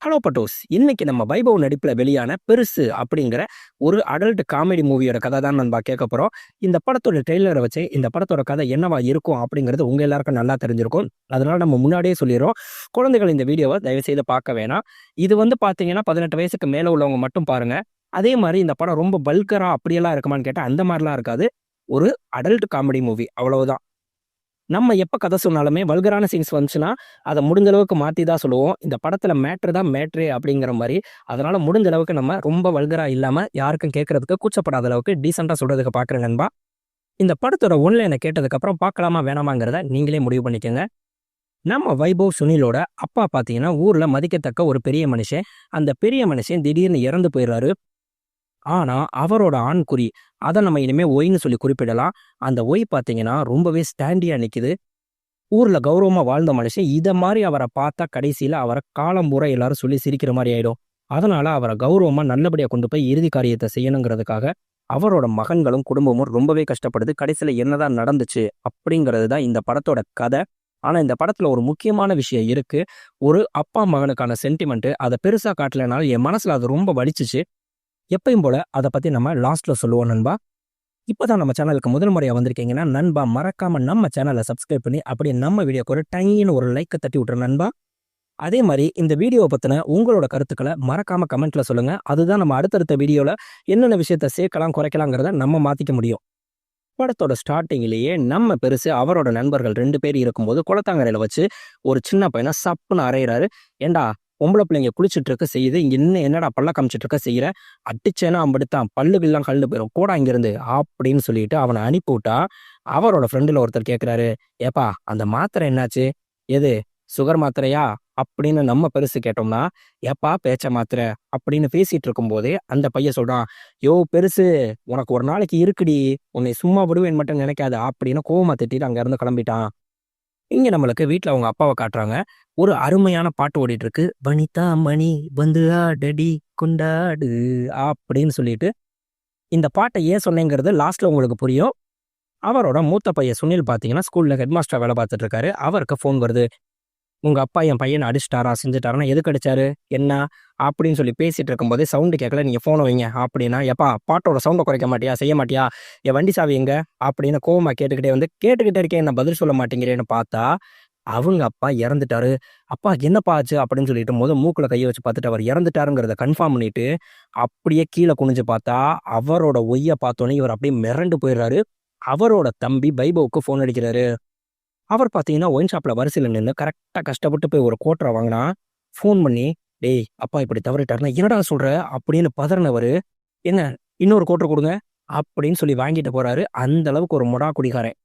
Hello பட்டோஸ்! இன்னைக்கு நம்ம வைபவ் நடிப்புல வெளியான பெருசு அப்படிங்கிற ஒரு அடல்ட் காமெடி மூவியோட கதை தான் நண்பா கேட்க போறோம். இந்த படத்தோட ட்ரெய்லர வச்சு இந்த படத்தோட கதை என்னவா இருக்கும் அப்படிங்கிறது உங்க எல்லாருக்கும் நல்லா தெரிஞ்சிருக்கும். அதனால நம்ம முன்னாடியே சொல்லிர்றோம். குழந்தைகள் இந்த வீடியோவ தயவுசெய்து பார்க்க வேணாம். இது வந்து பார்த்தீங்கன்னா 18 வயசுக்கு மேல உள்ளவங்க மட்டும் பாருங்க. அதே மாரி இந்த படம் ரொம்ப வல்கரா அப்படியெல்லாம் இருக்குமான்னு கேட்டா அந்த மாரிலாம் இருக்காது. ஒரு அடல்ட் காமெடி மூவி அவ்வளவுதான். நம்ம எப்ப கதை சொன்னாலுமே வல்கரான சீன்ஸ் வந்துச்சுன்னா, அத முடிஞ்ச அளவுக்கு மாத்தி தான் சொல்லுவோம். இந்த படத்துல மேட்ரு தான் மேட்ரே அப்படிங்கிற மாரி. அதனால முடிஞ்ச அளவுக்கு நம்ம ரொம்ப வல்கரா இல்லாம, யாருக்கும் கேட்கறதுக்கு கூச்சப்படாத அளவுக்கு டீசென்ட்டா சொல்றதுக்கு பார்க்குறேன் நண்பா. இந்த படத்தோட ஒன்லைன கேட்டதுக்கப்புறம் பார்க்கலாமா வேணாமாங்கிறத நீங்களே முடிவு பண்ணிக்கங்க. நம்ம வைபவ் சுனிலோட அப்பா பார்த்தீங்கன்னா, ஊர்ல மதிக்கத்தக்க ஒரு பெரிய மனுஷன். அந்த பெரிய மனுஷன் திடீர்னு இறந்து போயிறாரு. ஆனா, அவரோட ஆண்குறி, அத நம்ம இனிமே ஒய்ன்னு சொல்லி குறிப்பிடலாம். அந்த ஒய் பார்த்தீங்கன்னா, ரொம்பவே ஸ்டாண்டியா நிக்குது. ஊர்ல கௌரவமா வாழ்ந்த மனுஷன் இத மாரி அவர பார்த்தா கடைசியில அவர காலம்பூரா எல்லாரும் சொல்லி சிரிக்கிற மாரி ஆயிடும். அதனால அவர கௌரவமா நல்லபடியா கொண்டு போய் இறுதி காரியத்த செய்யணுங்கிறதுக்காக, அவரோட மகன்களும், குடும்பமும் ரொம்பவே கஷ்டப்படுது. கடைசியில என்னதான் நடந்துச்சு அப்படிங்கிறது தான் இந்த படத்தோட கத. ஆனா இந்த படத்துல ஒரு முக்கியமான விஷயம் இருக்கு. ஒரு அப்பா மகனுக்கான சென்டிமெண்ட் அத பெருசா காட்டலனாலும் என் மனசுல அது ரொம்ப வலிச்சுச்சு. எப்பயும் போல அத பத்தி நம்ம லாஸ்ட்ல சொல்லுவோம் நண்பா. இப்பதான் நம்ம சேனலுக்கு முதல் முறையா வந்திருக்கீங்கன்னா, நண்பா மறக்காம நம்ம சேனல சப்ஸ்கிரைப் பண்ணி, அப்படியே நம்ம வீடியோக்கு ஒரு டைன்னு ஒரு லைக்க தட்டி விட்டுரு நண்பா. அதே மாரி இந்த வீடியோவ பத்தின உங்களோட கருத்துக்கள மறக்காம கமெண்ட்ல சொல்லுங்க. அதுதான் நம்ம அடுத்தடுத்த வீடியோல என்னென்ன விஷயத்த சேர்க்கலாம், குறைக்கலாங்கிறத நம்ம மாத்திக்க முடியும். படத்தோட ஸ்டார்ட்டிங்லயே நம்ம பெருசு அவரோட நண்பர்கள் 2 பேர் இருக்கும்போது குளத்தாங்கரையில வச்சு ஒரு சின்ன பையன சப்புன்னு அறையிறாரு. "ஏன்டா பொம்பள பிள்ளைங்க குளிச்சுட்டு இருக்க செய்யுது, இங்க நின்னு என்னடா பல்ல காமிச்சிட்டு இருக்க செய்யற? அடிச்சேன்னா அம்புட்டுத்தான் பல்லுகள்லாம் கழண்டு போயிரும். போடா இங்கிருந்து" அப்படின்னு சொல்லிட்டு அவன அனுப்பிவுட்டா, அவரோட ஃப்ரெண்டுல ஒருத்தர் கேட்கிறாரு, "ஏப்பா அந்த மாத்திரை என்னாச்சு? எது சுகர் மாத்திரையா?" அப்படின்னு நம்ம பெருசு கேட்டோம்னா, "ஏப்பா பேச்ச மாத்துற?" அப்படின்னு பேசிட்டு இருக்கும்போதே அந்த பையன் சொல்றான், "யோவ் பெருசு, உனக்கு ஒரு நாளைக்கு இருக்குடி. உன்னை சும்மா விடுவேன்னு மட்டும் நினைக்காத" அப்படின்னு கோவமா திட்டிட்டு அங்க இருந்து கிளம்பிட்டான். இங்க நம்மளுக்கு வீட்ல அவங்க அப்பாவ காட்டுறாங்க. ஒரு அருமையான பாட்டு ஓடிட்டு இருக்கு. "வனிதா மணி வந்து ஆடடி கொண்டாடு" அப்படின்னு சொல்லிட்டு. இந்த பாட்ட ஏன் சொன்னேங்கிறது லாஸ்ட்ல உங்களுக்கு புரியும். அவரோட மூத்த பையன் சுனில் பார்த்தீங்கன்னா, ஸ்கூல்ல ஹெட் மாஸ்டரா வேலை பார்த்துட்டு இருக்காரு. அவருக்கு ஃபோன் வருது. "உங்க அப்பா என் பையன அடிச்சுட்டாரா, செஞ்சுட்டாரான்னா" "எதுக்கு அடிச்சாரு? என்ன?" அப்படின்னு சொல்லி பேசிட்டு இருக்கும்போதே, "சவுண்ட் கேட்கல, நீங்க ஃபோன வைங்க" அப்படின்னா, "எப்பா பாட்டோட சவுண்ட குறைக்க மாட்டியா? செய்ய மாட்டியா? என் வண்டி சாவி எங்க?" அப்படின்னு கோவமா கேட்டுக்கிட்டே வந்து, "கேட்டுக்கிட்டே இருக்கேன், என்ன பதில் சொல்ல மாட்டேங்கிறேன்னு" பார்த்தா, அவங்க அப்பா இறந்துட்டாரு. "அப்பா என்னப்பா ஆச்சு?" அப்படின்னு சொல்லிட்டு மூக்குல கைய வச்சு பார்த்துட்டு, அவர் இறந்துட்டாருங்கிறத கன்ஃபார்ம் பண்ணிட்டு, அப்படியே கீழ குனிஞ்சு பார்த்தா, அவரோட ஒய்ய பார்த்தோனே இவர் அப்படியே மிரண்டு போயிடுறாரு. அவரோட தம்பி வைபவுக்கு ஃபோன் அடிக்கிறாரு. அவர் பார்த்தீங்கன்னா, ஒயின் ஷாப்ல வரிசையில நின்னு கரெக்ட்டா கஷ்டப்பட்டு போய் ஒரு கோட்ர வாங்குனான். ஃபோன் பண்ணி, "டேய் அப்பா இப்படி தவறிட்டாருன்னா" "என்னடா சொல்ற?" அப்படின்னு பதறுனவரு, "ஏங்க இன்னொரு கோட்ரு குடுங்க" அப்படின்னு சொல்லி வாங்கிட்டு போறாரு. அந்த அளவுக்கு ஒரு முடா குடிகாரன்.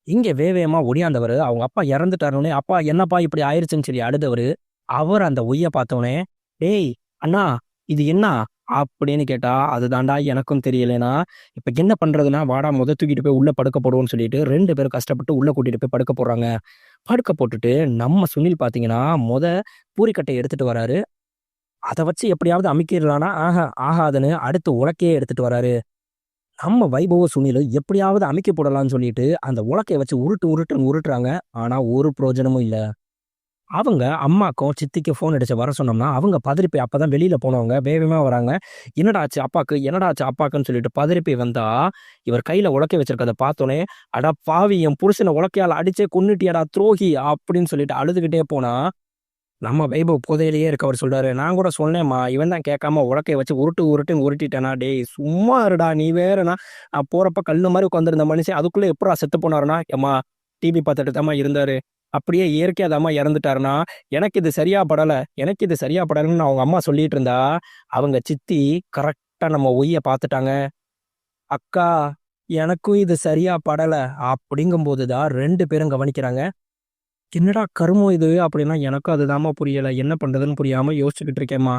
இங்க வேகமா ஒடியாந்தவரு, அவங்க அப்பா இறந்துட்டாருன்னோனே, "அப்பா என்னப்பா இப்படி ஆயிருச்சுன்னு" சொல்லி அழுதவரு, அவர் அந்த ஒய்ய பார்த்தோனே, "டேய் அண்ணா இது என்னா?" அப்படின்னு கேட்டா, "அதுதான்டா எனக்கும் தெரியலண்ணா. இப்ப என்ன பண்றதுன்னா, வாடா தூக்கிட்டு போய் உள்ள படுக்க போடுவோம்ன்னு" சொல்லிட்டு 2 பேரும் கஷ்டப்பட்டு உள்ள கூட்டிட்டு போய் படுக்க போடுறாங்க. படுக்க போட்டுட்டு நம்ம சுனில் பார்த்தீங்கன்னா, பூரிக்கட்டைய எடுத்துட்டு வராரு. அத வச்சு எப்படியாவது அமிக்கிடலான்னா, ஆகாதுன்னு அடுத்து உலக்கையே எடுத்துட்டு வராரு. நம்ம வைபவும் சுனிலும் எப்படியாவது அமிக்கி போடலான்னு சொல்லிட்டு, அந்த உலக்கைய வச்சு உருட்டுன்னு உருட்டுறாங்க. ஆனா ஒரு பிரயோஜனமும் இல்ல. அவங்க அம்மாக்கும், சித்திக்கும் ஃபோன் அடிச்சு வர சொன்னோம்னா, அவங்க பதறி போய் அப்பதான் வெளியில போனவங்க வேகமா வராங்க. "என்னடா ஆச்சு அப்பாக்கு? என்னடா ஆச்சு அப்பாக்குன்னு?" சொல்லிட்டு பதறி போய் வந்தா, இவர் கையில உலக்கை வச்சிருக்கிறத பார்த்தோனே, "அட பாவி! என் புருஷன உலக்கையால அடிச்சே கொன்னுட்டியேடா துரோகி!" அப்படின்னு சொல்லிட்டு அழுதுகிட்டே போனா, நம்ம வைபவ் புதையலையே இருக்கவர் சொல்றாரு, "நான் கூட சொன்னேன்ம்மா, இவன் தான் கேட்காம உலக்கைய வச்சு உருட்டுன்னு உருட்டிட்டானா?" "டேய் சும்மா இருடா, நீ வேறனா, நான் போறப்ப கல்லு மாரி உட்கார்ந்திருந்த மனுஷன் அதுக்குள்ள எப்புட்றா செத்து போனாருன்னா?" "எம்மா டிவி பார்த்துட்டு தாம்மா இருந்தாரு. அப்படியே இயற்கையா தாம்மா இறந்துட்டாருன்னா, எனக்கு இது சரியா படலன்னு" அவங்க அம்மா சொல்லிட்டு இருந்தா, அவங்க சித்தி கரெக்ட்டா நம்ம ஒய்ய பார்த்துட்டாங்க. "அக்கா, எனக்கும் இது சரியா படல" அப்படிங்கும்போது தான் 2 பேரும் கவனிக்கிறாங்க. "என்னடா கருமம் இது?" அப்படின்னா, "எனக்கும் அதுதாம்மா புரியல. என்ன பண்றதுன்னு புரியாம யோசிச்சுக்கிட்டு இருக்கேன்ம்மா."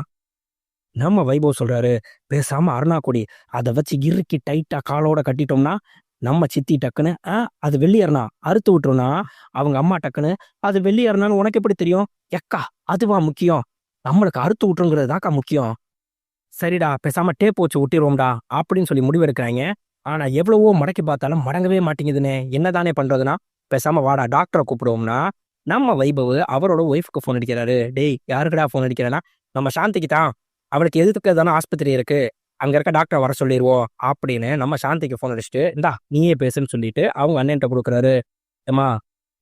நம்ம வைபவ் சொல்றாரு, "பேசாம அருணா கொடி, அத வச்சு இறுக்கி டைட்டா காலோட கட்டிட்டோம்னா, நம்ம சித்தி டக்குன்னு, அது வெள்ளி அரணா, அறுத்து விட்டுரும்னா." அவங்க அம்மா டக்குன்னு, "அது வெள்ளி அரணான்னு உனக்கு எப்படி தெரியும்?" "எக்கா அதுவா முக்கியம்? நம்மளுக்கு அறுத்து விட்டுருங்கிறது தான்க்கா முக்கியம்." "சரிடா, பேசாம டேப் வச்சு ஒட்டிருவோம்டா" அப்படின்னு சொல்லி முடிவெடுக்கிறாய்ங்க. ஆனா எவ்வளவோ மடக்கி பார்த்தாலும் மடங்கவே மாட்டேங்குதுண்ணே. என்னதானே பண்றதுன்னா, "பேசாம வாடா டாக்டர கூப்பிடுவோம்னா." நம்ம வைபவ் அவரோட ஒய்ஃப்க்கு ஃபோன் அடிக்கிறாரு. "டேய் யாருக்குடா ஃபோன் அடிக்கிறேன்னா?" நம்ம சாந்திக்கு தான். அவளுக்கு எதுக்கு தானே ஆஸ்பத்திரி இருக்கு. அங்க இருக்க டாக்டர வர சொல்லிருவோம் அப்படின்னு நம்ம சாந்திக்கு ஃபோன் அடிச்சுட்டு, இந்தா நீயே பேசுன்னு சொல்லிட்டு அவங்க அண்ணன்ட்ட குடுக்குறாரு. "ஏம்மா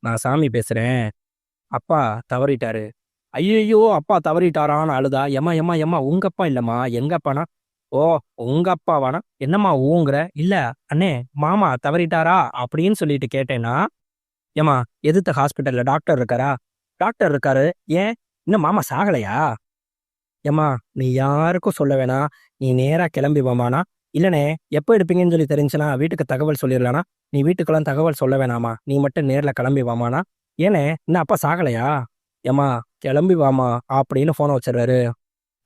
நான் சாமி பேசுறேன். அப்பா தவறிட்டாரு." ஐயையோ! அப்பா தவறிட்டாரான்னு அழுதா, "எம்மா எம்மா எம்மா உங்க அப்பா இல்லம்மா. எங்க அப்பான்னா." "ஓ! உங்க அப்பாவான்னா, என்னம்மா ஊங்குற?" "இல்ல அண்ணே மாமா தவறிட்டாரா?" அப்படின்னு சொல்லிட்டு கேட்டேன்னா, "ஏம்மா எதிர்த்த ஹாஸ்பிட்டல்ல டாக்டர் இருக்காரா?" "டாக்டர் இருக்காரு. ஏன்? இன்னும் மாமா சாகலையா?" "ஏம்மா நீ யாருக்கும் சொல்ல வேணாம். நீ நேரா கிளம்பி வாம்மான்னா." "இல்லண்ணே எப்போ எடுப்பீங்கன்னு சொல்லி தெரிஞ்சுச்சுன்னா வீட்டுக்கு தகவல் சொல்லிரலான்னா." "நீ வீட்டுக்கெல்லாம் தகவல் சொல்ல வேணாம்மா. நீ மட்டும் நேர்ல கிளம்பி வாம்மான்னா." "ஏண்ணே இன்னும் அப்பா சாகலையா?" "ஏம்மா கிளம்பி வாம்மா" அப்படின்னு ஃபோன வச்சுர்றாரு.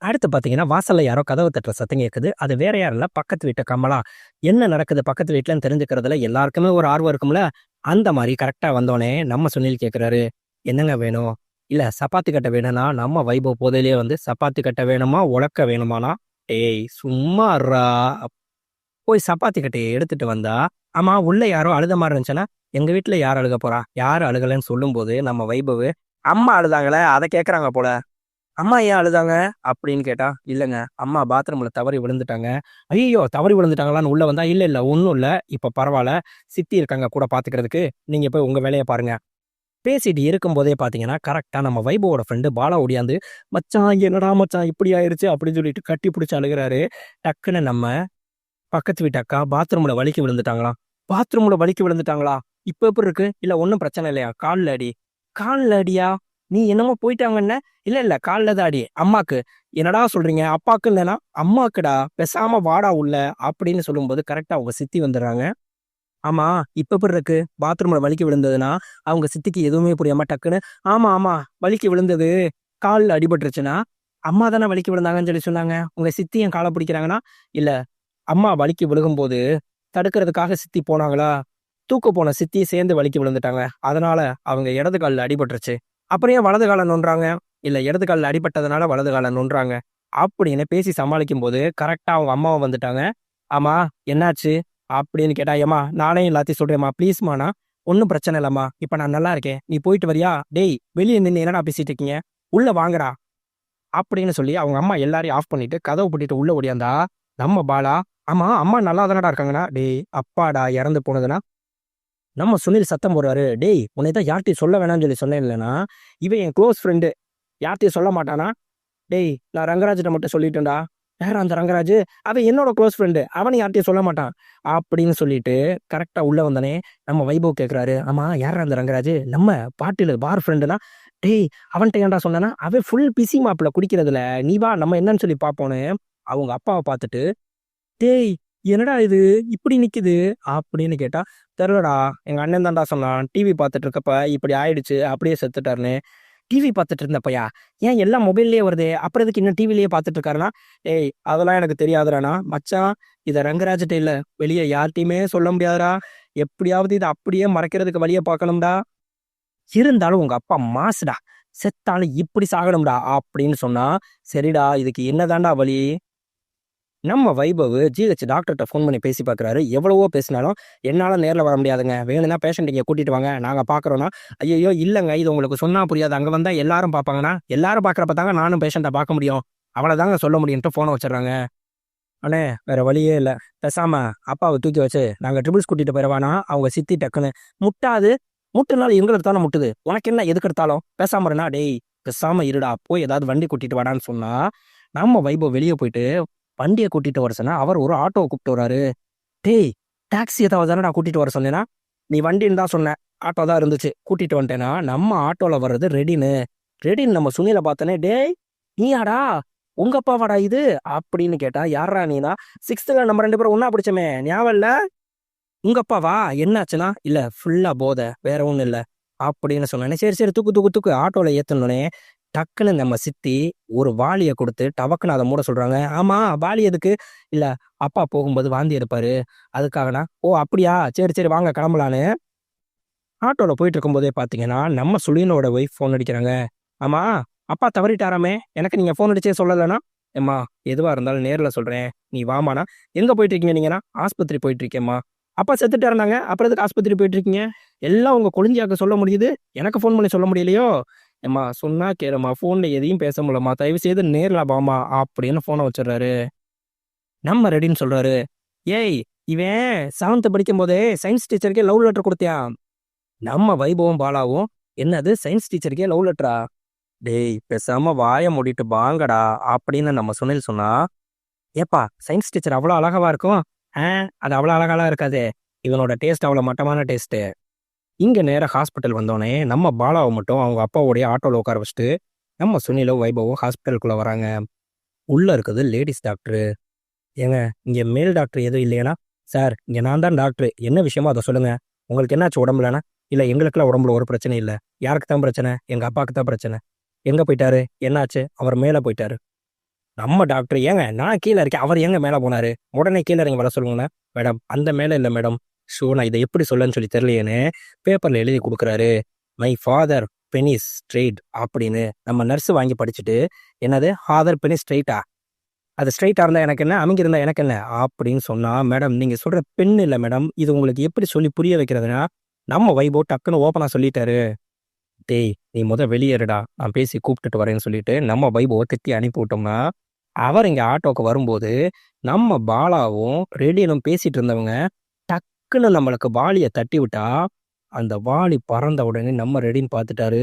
அடுத்து பார்த்தீங்கன்னா, வாசல்ல யாரோ கதவு தட்டுற சத்தம் கேட்குது. அது வேற யாரும் இல்ல, பக்கத்து வீட்டு கமலா. என்ன நடக்குது பக்கத்து வீட்லன்னு தெரிஞ்சுக்கிறதுல எல்லாருக்குமே ஒரு ஆர்வம் இருக்கும்ல. அந்த மாரி கரெக்ட்டா வந்தோனே நம்ம சுனில் கேட்குறாரு, "என்னங்க வேணும்?" "இல்ல சப்பாத்தி கட்ட வேணும்னா." நம்ம வைபவ் போதையிலேயே வந்து, "சப்பாத்தி கட்ட வேணுமா? உலக்க வேணுமான்னா?" "டேய் சும்மா இருடா." போய் சப்பாத்தி கட்டைய எடுத்துட்டு வந்தா, ஆமா உள்ள யாரோ அழுத மாரி இருந்துச்சுன்னா, "எங்க வீட்ல யார் அழுக போறா? யாரும் அழுகலன்னு" சொல்லும்போது, நம்ம வைபவு, "அம்மா அழுதாங்களே அத கேட்கறாங்க போல." "அம்மா ஏன் அழுதாங்க?" அப்படின்னு கேட்டா, "இல்லங்க, அம்மா பாத்ரூம்ல தவறி விழுந்துட்டாங்க." "ஐயய்யோ! தவறி விழுந்துட்டாங்களான்னு" உள்ள வந்தா, "இல்ல, இல்ல ஒண்ணும் இல்ல. இப்ப பரவால்ல. சித்தி இருக்காங்க கூட பாத்துக்கிறதுக்கு. நீங்க போய் உங்க வேலைய பாருங்க." பேசிட்டு இருக்கும்போதே பாத்தீங்கன்னா, கரெக்ட்டா நம்ம வைபவோட ஃப்ரெண்டு பாலா ஓடியாந்து, "மச்சான் என்னடா மச்சான் இப்படி ஆயிருச்சு?" அப்படின்னு சொல்லிட்டு கட்டி புடிச்சு அழுகுறாரு. டக்குன்னு நம்ம பக்கத்து வீட்டு அக்கா பாத்ரூம்ல வழுக்கி விழுந்துட்டாங்களாம். "பாத்ரூம்ல வழுக்கி விழுந்துட்டாங்களா? இப்ப எப்படி இருக்கு?" "இல்ல ஒண்ணும் பிரச்சனை இல்லையா? கால்ல அடி." "கால்ல அடியா? நீ என்னமோ போயிட்டாங்கன்ன?" "இல்ல, இல்ல கால்ல தான் அடி. அம்மாக்கு." "என்னடா சொல்றீங்க? அப்பாக்கு இல்லன்னா?" "அம்மாக்குடா. பேசாம வாடா உள்ள." அப்படின்னு சொல்லும்போது கரெக்ட்டா அவங்க சித்தி வந்துர்றாங்க. "ஆமா, இப்ப எப்படி இருக்கு? பாத்ரூம்ல வழுக்கி விழுந்ததுன்னா?" அவங்க சித்திக்கு எதுவுமே புரியாம டக்குன்னு, "ஆமா, ஆமா வழுக்கி விழுந்தது. கால்ல அடிபட்டுருச்சுன்னா." "அம்மா தானே வழுக்கி விழுந்தாங்கன்னு சொல்லி சொன்னாங்க. உங்க சித்தி ஏன் கால பிடிக்கிறாங்கன்னா?" "இல்ல அம்மா வழுக்கி விழுகும்போது, தடுக்கிறதுக்காக சித்தி போனாங்களா, தூக்க போன சித்தியும் சேர்ந்து வழுக்கி விழுந்துட்டாங்க. அதனால அவங்க இடது கால்ல அடிபட்டுருச்சு. அப்புறம் ஏன் வலது கால நோண்டுறாங்க?" "இல்ல இடது கால்ல அடிபட்டதுனால வலது கால நோண்டுறாங்க." அப்படின்னு பேசி சமாளிக்கும்போது, கரெக்ட்டா அவங்க அம்மாவும் வந்துட்டாங்க. "ஆமா என்னாச்சு?" அப்படின்னு கேட்டா, "ஏம்மா நானே எல்லாத்தையும் சொல்றேன்ம்மா ப்ளீஸ்மான்னா." "ஒண்ணும் பிரச்சனை இல்லம்மா. இப்ப நான் நல்லா இருக்கேன். நீ போயிட்டு வரியா?" "டேய் வெளிய நின்னு என்னடா பேசிட்டு இருக்கீங்க? உள்ள வாங்கடா." அப்படின்னு சொல்லி அவங்க அம்மா எல்லாரையும் ஆஃப் பண்ணிட்டு, கதவ பூட்டிட்டு உள்ள ஓடியாந்தா, நம்ம பாலா, "ஆமா, அம்மா நல்லா தானடா இருக்காங்கன்னா?" "டேய் அப்பாடா இறந்து போனதுன்னா." நம்ம சுனில் சத்தம் போடுறாரு, "டேய் உன்னைய தான் யார்ட்டயும் சொல்ல வேணாம்னு சொல்லி சொன்னேன்லண்ணா. இவன் என் குளோஸ் ஃப்ரெண்டு. யார்ட்டயும் சொல்ல மாட்டானா?" "டேய் நான் ரங்கராஜ்ட்ட மட்டும் சொல்லிட்டேன்டா." "யார்றா அந்த ரங்கராஜு?" "அவன் என்னோட குளோஸ் ஃப்ரெண்டு. அவனும் யார்ட்டயும் சொல்ல மாட்டான்." அப்படின்னு சொல்லிட்டு கரெக்ட்டா உள்ள வந்தோனே, நம்ம வைபவ் கேட்கிறாரு, "ஆமா யார்றா அந்த ரங்கராஜு?" "நம்ம பாட்டிலு பார் ஃப்ரெண்டுனா." "டேய் அவன்ட்ட ஏன்டா சொன்னேன்னா?" "அவன் ஃபுல் பிஸி மாப்ள குடிக்கிறதுல. நீ வா நம்ம என்னன்னு சொல்லி பார்ப்போம்ன்னு." அவங்க அப்பாவ பார்த்துட்டு, "டேய்! என்னடா இது இப்படி நிக்குது?" அப்படின்னு கேட்டா, "தெர்லடா. எங்க அண்ணன் தான்டா சொன்னான். டிவி பார்த்துட்டு இருக்கப்ப இப்படி ஆயிடுச்சு. அப்படியே செத்துட்டாருன்னு." "டிவி பார்த்துட்டு இருந்தப்பயா? ஏன் எல்லாம் மொபைல்லயே வருதே. அப்புறம் எதுக்கு இன்னும் டிவிலயே பார்த்துட்டு இருக்காருன்னா?" "ஏய் அதெல்லாம் எனக்கு தெரியாதுடான்னா." "மச்சான் இத ரங்கராஜ்ட்ட இல்ல. வெளிய யார்ட்டயுமே சொல்ல முடியாதுடா. எப்படியாவது இத அப்படியே மறைக்கிறதுக்கு வழிய பார்க்கணும்டா. இருந்தாலும் உங்க அப்பா மாசுடா. செத்தாலும் இப்படி சாகணும்டா." அப்படின்னு சொன்னா, "சரிடா இதுக்கு என்னதான்டா வழி?" நம்ம வைபவு ஜிஹெச் டாக்டர்ட்ட ஃபோன் பண்ணி பேசி பார்க்குறாரு. எவ்வளவோ பேசினாலும், "என்னால நேர்ல வர முடியாதுங்க. வேணும்னா பேஷண்ட் இங்க கூட்டிட்டு வாங்க. நாங்க பார்க்குறோம்னா." "ஐயய்யோ! இல்லங்க. இது உங்களுக்கு சொன்னா புரியாது. அங்க வந்தா எல்லாரும் பார்ப்பாங்கன்னா." "எல்லாரும் பார்க்குறப்ப தாங்க நானும் பேஷண்ட்ட பார்க்க முடியும். அவ்வளதாங்க சொல்ல முடியும்ன்ட்டு" ஃபோன வச்சுர்றாங்க. "அண்ணே வேற வழியே இல்ல. பேசாம அப்பாவ தூக்கி வச்சு நாங்க ட்ரிபிள்ஸ் கூட்டிட்டு போயிறவான்னா." அவங்க சித்தி டக்குன்னு, "முட்டாது. முட்டுனாலும் எங்களுக்கு தான முட்டுது. உனக்கு என்ன எதுக்கெடுத்தாலும்? பேசாம இருன்னா." "டேய் பேசாம இருடா. போய் ஏதாவது வண்டி கூட்டிட்டு வாடான்னு" சொன்னா, நம்ம வைபவ் வெளிய போயிட்டு வண்டிய கூட்டிட்டு வர சொன்னா, அவர் ஒரு ஆட்டோவ கூப்பிட்டு வராரு. "டேய்! டாக்ஸி ஏதாவது தானடா கூட்டிட்டு வர சொன்னேன்னா?" "நீ வண்டின்னு தான் சொன்ன. ஆட்டோ தான் இருந்துச்சு. கூட்டிட்டு வந்துட்டேன்னா." நம்ம ஆட்டோல வர்றது ரெடின்னு. ரெடின்னு நம்ம சுனில பார்த்தோனே, "டேய்! நீயாடா? உங்க அப்பாவாடா இது?" அப்படின்னு கேட்டா, "யார்றா நீனா?" "6த்ல நம்ம 2 பேரும் ஒண்ணா படிச்சோமே ஞாபகம் இல்ல?" "உங்க அப்பாவா? என்னாச்சுன்னா?" "இல்ல ஃபுல்லா போத. வேற ஒண்ணும் இல்ல." அப்படின்னு சொன்னோனே, "சரி, சரி தூக்கு, தூக்கு, தூக்கு." ஆட்டோல ஏத்துனோனே, டக்குன்னு நம்ம சித்தி ஒரு வாளிய குடுத்து டபக்குன்னு அத மூட சொல்றாங்க. "ஆமா வாளி எதுக்கு?" "இல்ல அப்பா போகும்போது வாந்தி எடுப்பாரு. அதுக்காகனா." "ஓ! அப்படியா? சரி, சரி வாங்க கிளம்பலான்னு." ஆட்டோல போயிட்டு இருக்கும்போதே பார்த்தீங்கன்னா, நம்ம சுனிலோட ஒய்ஃப் ஃபோன் அடிக்கிறாங்க. "ஆமா அப்பா தவறிட்டாராமே! எனக்கு நீங்க ஃபோன் அடிச்சே சொல்லலன்னா?" "எம்மா எதுவா இருந்தாலும் நேர்ல சொல்றேன். நீ வாம்மான்னா." "எங்க போயிட்டு இருக்கீங்க நீங்கன்னா?" "ஆஸ்பத்திரி போயிட்டு இருக்கேன்ம்மா." "அப்பா செத்துட்டாருன்னாங்க. அப்புறம் எதுக்கு ஆஸ்பத்திரி போயிட்டு இருக்கீங்க?" "எல்லாம் உங்க கொழுந்தியாக்கு சொல்ல முடியுது. எனக்கு ஃபோன் பண்ணி சொல்ல முடியலையோ?" ஏம்மா சொன்னா கேளும்மா, ஃபோன்ல எதையும் பேச முடியலம்மா, தயவு செய்து நேர்ல வாம்மா அப்படின்னு ஃபோனை வச்சிடுறாரு. நம்ம ரெடின்னு சொல்றாரு. ஏய், இவன் 7த் படிக்கும்போதே சயின்ஸ் டீச்சருக்கே லவ் லெட்டர் குடுத்தியான். நம்ம வைபவும் பாலாவும், என்னது சயின்ஸ் டீச்சருக்கே லவ் லெட்டரா? டேய் பேசாம வாய மூடிட்டு வாங்கடா அப்படின்னு நம்ம சுனில் சொன்னா, ஏப்பா சயின்ஸ் டீச்சர் அவ்வளோ அழகாவா இருக்கும்? ஆ, அது அவ்வளோ அழகாலாம் இருக்காது. இவனோட டேஸ்ட் அவ்வளோ மட்டமான டேஸ்ட்டு. இங்க நேரா ஹாஸ்பிட்டல் வந்தோனே, நம்ம பாலாவ மட்டும் அவங்க அப்பாவோடைய ஆட்டோல உட்கார வச்சுட்டு, நம்ம சுனிலும், வைபவும் ஹாஸ்பிட்டலுக்குள்ள வராங்க. உள்ள இருக்குது லேடீஸ் டாக்டரு. ஏங்க, இங்க மேல் டாக்டர் எதுவும் இல்லையானா? சார், இங்க நான் தான் டாக்டரு. என்ன விஷயமோ அத சொல்லுங்க. உங்களுக்கு என்னாச்சு உடம்புலனா? இல்ல எங்களுக்கெல்லாம் உடம்புல ஒரு பிரச்சனையும் இல்ல. யாருக்கு தான் பிரச்சனை? எங்க அப்பாவுக்கு தான் பிரச்சனை. எங்க போயிட்டாரு? என்னாச்சு? அவர் மேல போயிட்டாரு. நம்ம டாக்டர், ஏங்க நான் கீழ இருக்கேன். அவர் ஏங்க மேல போனாரு? உடனே கீழ இறங்கி வர சொல்லுங்கண்ணா. மேடம், அந்த மேல இல்ல மேடம். ஷோ, நான் இத எப்படி சொல்லன்னு சொல்லி தெரியலையேன்னு பேப்பர்ல எழுதி குடுக்குறாரு. மை ஃபாதர் பெனிஸ் ஸ்ட்ரெய்ட் அப்படின்னு. நம்ம நர்ஸ் வாங்கி படிச்சுட்டு, என்னது ஃபாதர் பெனிஸ் ஸ்ட்ரெய்ட்டா? அது ஸ்ட்ரெயிட்டா இருந்தா எனக்கு என்ன? அமுங்கி இருந்தா எனக்கு என்ன? அப்படின்னு சொன்னா, மேடம் நீங்க சொல்ற பென் இல்ல மேடம். இது உங்களுக்கு எப்படி சொல்லி புரிய வைக்கிறதுன்னா, நம்ம வைபோ டக்குன்னு ஓப்பனா சொல்லிட்டாரு. டேய் நீ வெளியேறுடா. நான் பேசி கூப்பிட்டுட்டு வரேன்னு சொல்லிட்டு, நம்ம வைபோவ திட்டி அனுப்பி விட்டோம்னா, அவர் இங்க ஆட்டோக்கு வரும்போது, நம்ம பாலாவும், ரேடியலும் பேசிட்டு இருந்தவங்க, டக்குன்னு நம்மளுக்கு வாளிய தட்டி விட்டா, அந்த வாளி பறந்த உடனே நம்ம ரெடின்னு பார்த்துட்டாரு.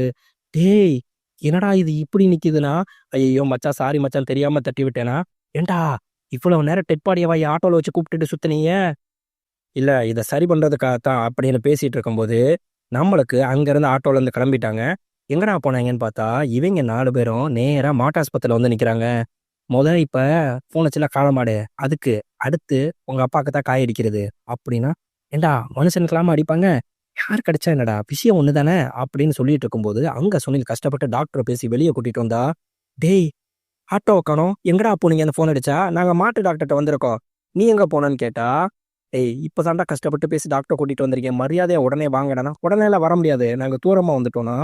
டேய்! என்னடா இது இப்படி நிக்குதுன்னா, ஐயய்யோ! மச்சான் சாரி மச்சான் தெரியாம தட்டி விட்டேனா? ஏன்டா இவ்வளவு நேரம் டெட் பாடியவா ஆட்டோல வச்சு கூப்பிட்டுட்டு சுத்துனீங்க? இல்ல இத சரி பண்றதுக்காகத்தான் அப்படின்னு பேசிட்டு இருக்கும்போது, நம்மளுக்கு அங்கருந்து ஆட்டோலருந்து கிளம்பிட்டாங்க. எங்கடா போனாய்ங்கன்னு பார்த்தா, இவைங்க 4 பேரும் நேரா மாட்டாஸ்பத்திரில வந்து நிக்கிறாங்க. இப்ப ஃபோன் வச்சுல காளமாடு. அதுக்கு அடுத்து உங்க அப்பாக்கு தான் காய் அடிக்கிறது. அப்படின்னா, ஏன்டா மனுஷனுக்கெல்லாமா அடிப்பாங்க? யாருக்கு அடிச்சா என்னடா? விஷயம் ஒண்ணு தானே அப்படின்னு சொல்லிட்டு இருக்கும்போது, அங்க சுனில் கஷ்டப்பட்டு டாக்டர பேசி வெளிய கூட்டிட்டு வந்தா, டேய் ஆட்டோவ காணோம். எங்கடா போனீங்க அந்த ஃபோன் அடிச்சா? நாங்க மாட்டு டாக்டர்ட்ட வந்திருக்கோம். நீ எங்க போனன்னு கேட்டா, "ஏய் இப்ப தான்டா கஷ்டப்பட்டு பேசி டாக்டர கூட்டிட்டு வந்திருக்கேன். மரியாதையா உடனே வாங்கடான்னா." "உடனேலாம் வர முடியாது. நாங்க தூரமா வந்துட்டோம்னா."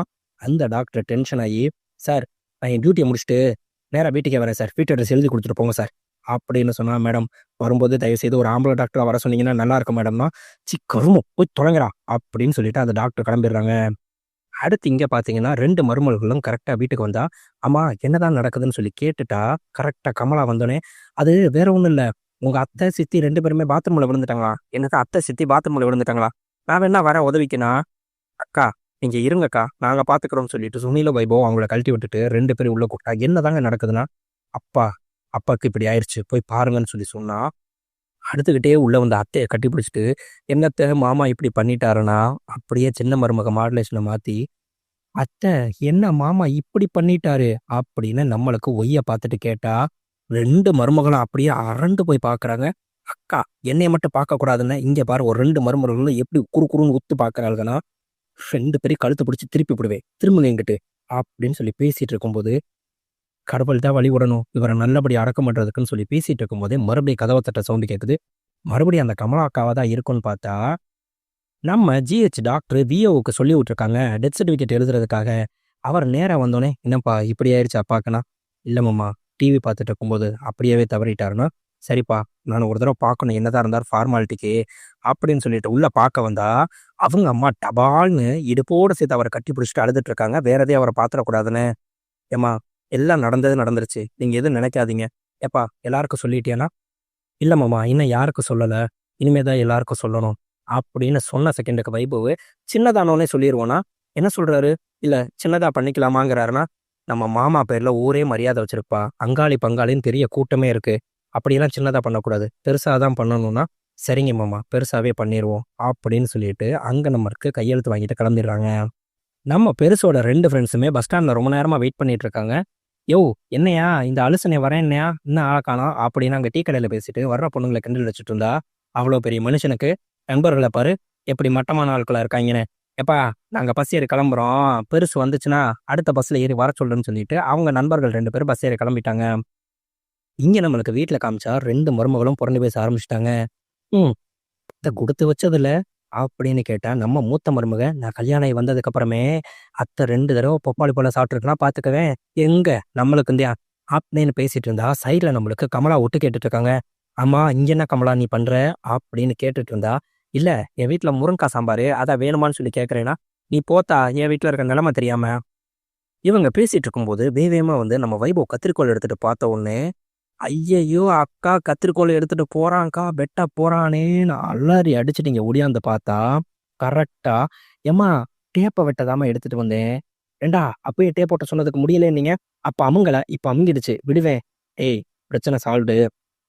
அந்த டாக்டர் டென்ஷன் ஆயி, "சார் நான் என் டியூட்டிய முடிச்சுட்டு நேரா வீட்டுக்கே வரேன் சார். வீட்டு அட்ரஸ் எழுதி குடுத்துட்டு போங்க சார்." அப்படின்னு சொன்னா, "மேடம் வரும்போது தயவுசெய்து ஒரு ஆம்பள டாக்டரா வர சொன்னீங்கன்னா நல்லா இருக்கும் மேடம்ன்னா." கருமம் போய் தொலைங்கடா." அப்படின்னு சொல்லிட்டு அந்த டாக்டர் கிளம்பிடுறாங்க. அடுத்து இங்க பார்த்தீங்கன்னா, 2 மருமகள்களும் கரெக்ட்டா வீட்டுக்கு வந்தா, "அம்மா என்னதான் நடக்குதுன்னு?" சொல்லி கேட்டுட்டா, கரெக்ட்டா கமலா வந்தோனே, "அது வேற ஒண்ணும் இல்ல. உங்க அத்தை, சித்தி 2 பேருமே பாத்ரூம்ல விழுந்துட்டாங்களாம்." "என்னது அத்தை, சித்தி பாத்ரூம்ல விழுந்துட்டாங்களா? நான் வேணா வரேன் உதவிக்குன்னா." "அக்கா, நீங்க இருங்கக்கா. நாங்க பார்த்துக்கிறோம்னு" சொல்லிட்டு சுனிலும், வைபவும் அவங்கள கழட்டி விட்டுட்டு 2 பேரையும் உள்ள கூப்பிட்டா, "என்னதாங்க நடக்குதுன்னா?" "அப்பா, அப்பாக்கு இப்படி ஆயிருச்சு. போய் பாருங்கன்னு" சொல்லி சொன்னா, அழுதுகிட்டே உள்ள வந்த அத்தைய கட்டிப்பிடிச்சுட்டு, "என்னத்த மாமா இப்படி பண்ணிட்டாருன்னா?" அப்படியே சின்ன மருமக மாடுலேஷன மாத்தி, "அத்தை, என்ன மாமா இப்படி பண்ணிட்டாரு?" அப்படின்னு நம்மளுக்கு ஒய்ய பார்த்துட்டு கேட்டா, 2 மருமகளும் அப்படியே அரண்டு போய் பார்க்குறாங்க. "அக்கா, என்னைய மட்டும் பார்க்கக்கூடாதுன்னா, இங்க பாரு ஒரு 2 மருமகளும் எப்படி குறு குறுன்னு உத்து பார்க்குறாளுங்கன்னா, 2 பேரையும் கழுத்த பிடிச்சு திருப்பி விடுவேன். திரும்புங்க இங்கிட்டு." அப்படின்னு சொல்லி பேசிட்டு இருக்கும்போது, கடவுள் தான் வழி விடணும். இவர நல்லபடியா அடக்கம் பண்றதுக்குன்னு சொல்லி பேசிட்டு இருக்கும்போதே, மறுபடியும் கதவ தட்டுற சவுண்ட் கேட்குது. மறுபடியும் அந்த கமலா அக்காவா தான் இருக்கும்ன்னு பார்த்தா, நம்ம ஜிஹெச் டாக்டர் விஓவுக்கு சொல்லி விட்டுருக்காங்க டெத் சர்டிஃபிகேட் எழுதுறதுக்காக. அவர் நேரா வந்தோனே, "என்னப்பா இப்படி ஆயிருச்சு அப்பாக்குன்னா?" "இல்ல மாமா, டிவி பார்த்துட்டு இருக்கும்போது அப்படியே தவறிட்டாருன்னா." "சரிப்பா, நான் ஒரு தடவ பார்க்கணும் என்னதான் இருந்தாலும் ஃபார்மாலிட்டிக்கு." அப்படின்னு சொல்லிட்டு உள்ள பார்க்க வந்தா, அவங்க அம்மா டபால்னு இடுப்போட சேர்த்து அவர கட்டி பிடிச்சுட்டு அழுதுட்டு இருக்காங்க. வேற எதையும் அவர பார்த்துறக்கூடாதுன்னு. "ஏம்மா, எல்லாம் நடந்தது நடந்துருச்சு. நீங்க எதுவும் நினைக்காதீங்க." "ஏப்பா எல்லாருக்கும் சொல்லிட்டியான்னா?" "இல்ல மாமா, இன்னும் யாருக்கும் சொல்லல. இனிமே தான் எல்லாருக்கும் சொல்லணும்." அப்படின்னு சொன்ன செகண்டுக்கு வைபவு, சின்னதானோனே சொல்லிருவோன்னா, என்ன சொல்றாரு? இல்ல சின்னதா பண்ணிக்கலாமாங்கிறாருன்னா, நம்ம மாமா பேர்ல ஊரே மரியாதை வச்சிருப்பா. அங்காளி பங்காளின்னு பெரிய கூட்டமே இருக்கு. அப்படியெல்லாம் சின்னதா பண்ணக்கூடாது. பெருசா தான் பண்ணணும்னா, சரிங்க மாமா பெருசாவே பண்ணிருவோம். அப்படின்னு சொல்லிட்டு, அங்க நம்மளுக்கு கையெழுத்து வாங்கிட்டு கிளம்பிடுறாங்க. நம்ம பெருசோட 2 ஃப்ரெண்ட்ஸுமே பஸ் ஸ்டாண்ட்ல ரொம்ப நேரமா வெயிட் பண்ணிட்டு இருக்காங்க. "யோவ்! என்னய்யா இந்த அலுசனே வரேன்னையா? இன்னும் ஆள காணோம்." அப்படின்னு அங்க டீ கடையில பேசிட்டு வர்ற பொண்ணுங்கள கிண்டல் வச்சுட்டு இருந்தா, அவ்வளோ பெரிய மனுஷனுக்கு நண்பர்கள பாரு எப்படி மட்டமான ஆட்களா இருக்காய்ங்கன்னு. "எப்பா நாங்க பஸ் ஏறி கிளம்புறோம். பெருசு வந்துச்சுன்னா அடுத்த பஸ்ல ஏறி வர சொல்லுன்னு" சொல்லிட்டு அவங்க நண்பர்கள் 2 பேரும் பஸ் ஏறி கிளம்பிட்டாங்க. இங்க நம்மளுக்கு வீட்ல காமிச்சா 2 மருமகளும் புரண்டு பேச ஆரம்பிச்சுட்டாங்க. "ம் அத்தை குடுத்து வச்சதில்ல." அப்படின்னு கேட்டா, நம்ம மூத்த மருமக, "நான் கல்யாணம் ஆகி வந்ததுக்கு அப்புறமே அத்தை 2 தடவ பப்பாளி பழம் சாப்பிட்டுருக்குன்னா பார்த்துக்கவேன். எங்க நம்மளுக்குந்தான்." அப்படின்னு பேசிட்டு இருந்தா, சைடுல நம்மளுக்கு கமலா ஒட்டு கேட்டுட்டு இருக்காங்க. "ஆமா, இங்க என்ன கமலா நீ பண்ற?" அப்படின்னு கேட்டுட்டு இருந்தா, "இல்ல என் வீட்ல முருங்கா சாம்பாரு. அதான் வேணுமான்னு சொல்லி கேட்கிறேன்னா, நீ போத்தா என் வீட்ல இருக்க நிலைமை தெரியாம." இவங்க பேசிட்டு இருக்கும்போது வேவேமா வந்து நம்ம வைபவ் கத்திரிக்கோல் எடுத்துட்டு பார்த்த உடனே, ஐயையோ! அக்கா கத்திரிக்கோல் எடுத்துட்டு போறான்க்கா, வெட்ட போறானேன்னு அலறி அடிச்சுட்டு இங்க ஒடியாந்து பார்த்தா, கரெக்ட்டா, "ஏம்மா டேப்ப வெட்டதாம்மா எடுத்துட்டு வந்தேன்." "ஏன்டா அப்பயே டேப் ஒட்ட சொன்னதுக்கு முடியலன்னீங்க?" "அப்ப அமுங்கல, இப்ப அமுங்கிடுச்சு, விடுவேன்." "ஏய் பிரச்சனை சால்வ்டு.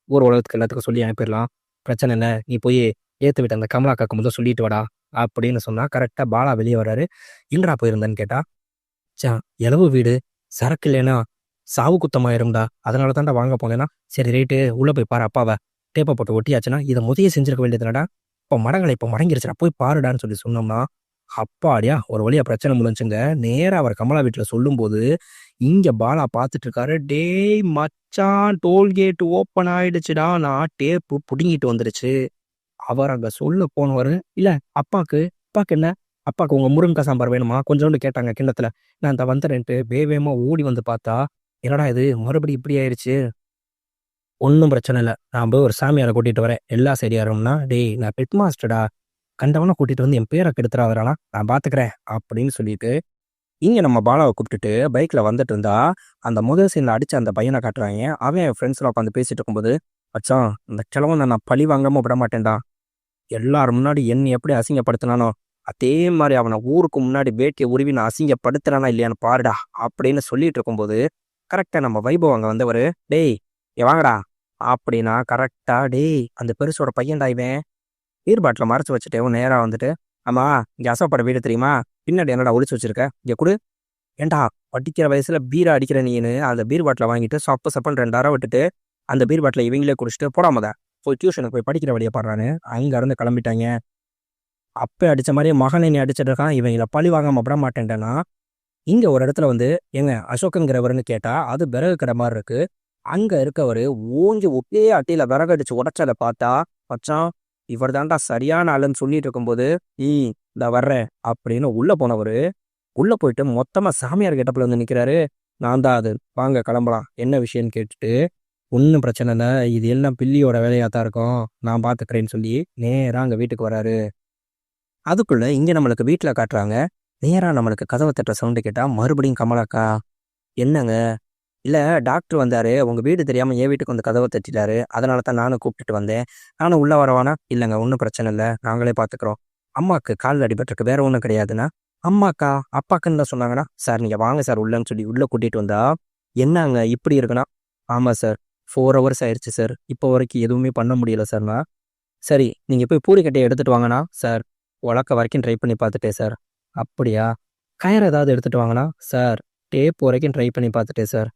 ஊர் உலகத்துக்கு எல்லாத்துக்கும் சொல்லி அனுப்பிடலாம். பிரச்சனை இல்ல. நீ போய் ஏத்து விட்ட அந்த கமலா அக்காக்கு முதல்ல சொல்லிட்டு வாடா." அப்படின்னு சொன்னா, கரெக்ட்டா பாலா வெளிய வராரு. "எங்கடா போயிருந்தன்னு?" கேட்டா, "மச்சான் எலவு வீடு. சரக்கு இல்லைன்னா சாவு குத்தமாயிரும்டா. அதனால தான்டா வாங்க போனேன்னா." "சரி ரைட்டு. உள்ள போய் பாரு அப்பாவ. டேப்ப போட்டு ஒட்டியாச்சுன்னா, இத முதயே செஞ்சிருக்க வேண்டியதுதானடா. இப்ப மடங்கிருச்சுடா. போய் பாருடான்னு" சொல்லி சொன்னோம்னா, அப்பாடியா! ஒரு வழியா பிரச்சனை முடிஞ்சுங்க. நேரா அவர் கமலா வீட்ல சொல்லும்போது, இங்க பாலா பார்த்துட்டு இருக்காரு. "டேய் மச்சான் டோல்கேட் ஓப்பன் ஆயிடுச்சுடா. நான் டேப்பு புடுங்கிட்டு வந்துருச்சு." அவர் அங்க சொல்ல போனவரு, "இல்ல அப்பாக்கு அப்பாக்கு என்ன? அப்பாக்கு உங்க முருங்கக்காய் சாம்பார் வேணுமா?" கொஞ்சோண்டு கேட்டாங்க கிண்ணத்துல. நான் இந்தா வந்துர்றேன்ட்டு வேகமா ஓடி வந்து பார்த்தா, என்னடா இது மறுபடியும் இப்படி ஆயிருச்சு? ஒண்ணும் பிரச்சனை இல்ல. நான் போய் ஒரு சாமியார கூட்டிட்டு வரேன். எல்லாம் சரியாயிரும்னா, "டேய் நான் பெட் மாஸ்டர்டா. கண்டவன கூட்டிட்டு வந்து என் பேர கெடுத்துறாதடா. நான் பார்த்துக்கிறேன்." அப்படின்னு சொல்லிட்டு, இங்க நம்ம பாலாவ கூப்ட்டுட்டு பைக்ல வந்துட்டு இருந்தா, அந்த முதல் சீன்ல அடிச்ச அந்த பையன காட்டுறாய்ங்க. அவன் என் ஃப்ரெண்ட்ஸ்லாம் உட்காந்து பேசிட்டு இருக்கும்போது, "மச்சான் இந்த கிழவன நான் பழி வாங்காம விட மாட்டேன்டா. எல்லார் முன்னாடி என்னைய எப்படி அசிங்கப்படுத்துனானோ, அதே மாரி அவன ஊருக்கு முன்னாடி வேட்டிய உருவி நான் அசிங்கப்படுத்துறேனா இல்லையான்னு பாருடா." அப்படின்னு சொல்லிட்டு இருக்கும்போது, கரெக்ட்டா நம்ம வைபவ் அங்க வந்தவரு, "டேய் இங்க வாங்கடா." அப்படின்னா கரெக்ட்டா, "டேய் அந்த பெருசோட பையன்டா இவன்." பீர் பாட்டில மறைச்சு வச்சுட்டு நேரா வந்துட்டு, "ஆமா இங்க அசோக் வீடு தெரியுமா? பின்னாடி என்னடா ஒளிச்சு வச்சிருக்க? இங்க குடு." "ஏன்டா படிக்கிற வயசுல பீரா அடிக்கிற நீனு, அந்த பீர் பாட்டில வாங்கிட்டு சப்பு சப்புன்னு 2 அர விட்டுட்டு, அந்த பீர் பாட்டில இவங்களே குடிச்சுட்டு, போடா மொத. போய் டியூஷனுக்கு போய் படிக்கிற வழிய பார்றான்னு." அங்கருந்து கிளம்பிட்டாய்ங்க. அப்ப அடிச்ச மாரியே மகன் என்னைய அடிச்சிட்டு இருக்கான். இவங்கள பழி வாங்காம விட மாட்டேன்டேன்னா, இங்க ஒரு இடத்துல வந்து, "ஏங்க அசோக்குங்கிறவருன்னு?" கேட்டா, அது விறகு கடை மாரி இருக்கு. அங்க இருக்கவரு ஓங்கி ஒரே அடியில விறகு அடிச்சு உடைச்சத பார்த்தா, "மச்சான் இவர் தான்டா சரியான ஆளுன்னு" சொல்லிட்டு இருக்கும்போது, இந்தா வர்றேன்." அப்படின்னு உள்ள போனவரு, உள்ள போயிட்டு மொத்தமா சாமியார் கெட்டப்ல வந்து நிக்கிறாரு. "நான் தான் அது. வாங்க கிளம்பலாம்." என்ன விஷயம்ன்னு கேட்டுட்டு, "ஒண்ணும் பிரச்சனை இல்ல. இது எல்லாம் பில்லியோட வேலையா தான் இருக்கும். நான் பார்த்துக்கிறேன்னு" சொல்லி நேரா அங்க வீட்டுக்கு வராரு. அதுக்குள்ள இங்க நம்மளுக்கு வீட்ல காட்டுறாங்க. நேரா நம்மளுக்கு கதவ தட்டுற சவுண்ட் கேட்டா, மறுபடியும் கமலாக்கா. "என்னங்க?" "இல்ல டாக்டர் வந்தாரு. உங்க வீடு தெரியாம என் வீட்டுக்கு வந்து கதவ தட்டிட்டாரு. அதனால தான் நானும் கூப்பிட்டுட்டு வந்தேன்." "நானும் உள்ள வரவான்னா?" "இல்லங்க ஒண்ணும் பிரச்சனை இல்ல. நாங்களே பார்த்துக்கிறோம். அம்மாக்கு கால்ல அடிபட்டுருக்கு. வேற ஒண்ணும் கிடையாதுன்னா." "அம்மாக்கா? அப்பாக்குன்னு தான் சொன்னாங்கன்னா?" "சார் நீங்க வாங்க சார் உள்ளன்னு" சொல்லி உள்ள கூட்டிட்டு வந்தா, "என்னங்க இப்படி இருக்குன்னா?" "ஆமா சார். 4 ஹவர்ஸ் ஆயிருச்சு சார். இப்போ வரைக்கும் எதுவுமே பண்ண முடியல சார்ன்னா." "சரி நீங்க போய் பூரிக்கட்டைய எடுத்துட்டு வாங்கண்ணா." "சார் உலக்க வரைக்கும் ட்ரை பண்ணி பார்த்துட்டேன் சார்." "அப்படியா? கயறு ஏதாவது எடுத்துட்டு வாங்கண்ணா." "சார் டேப் வரைக்கும் ட்ரை பண்ணி பார்த்துட்டேன் சார்."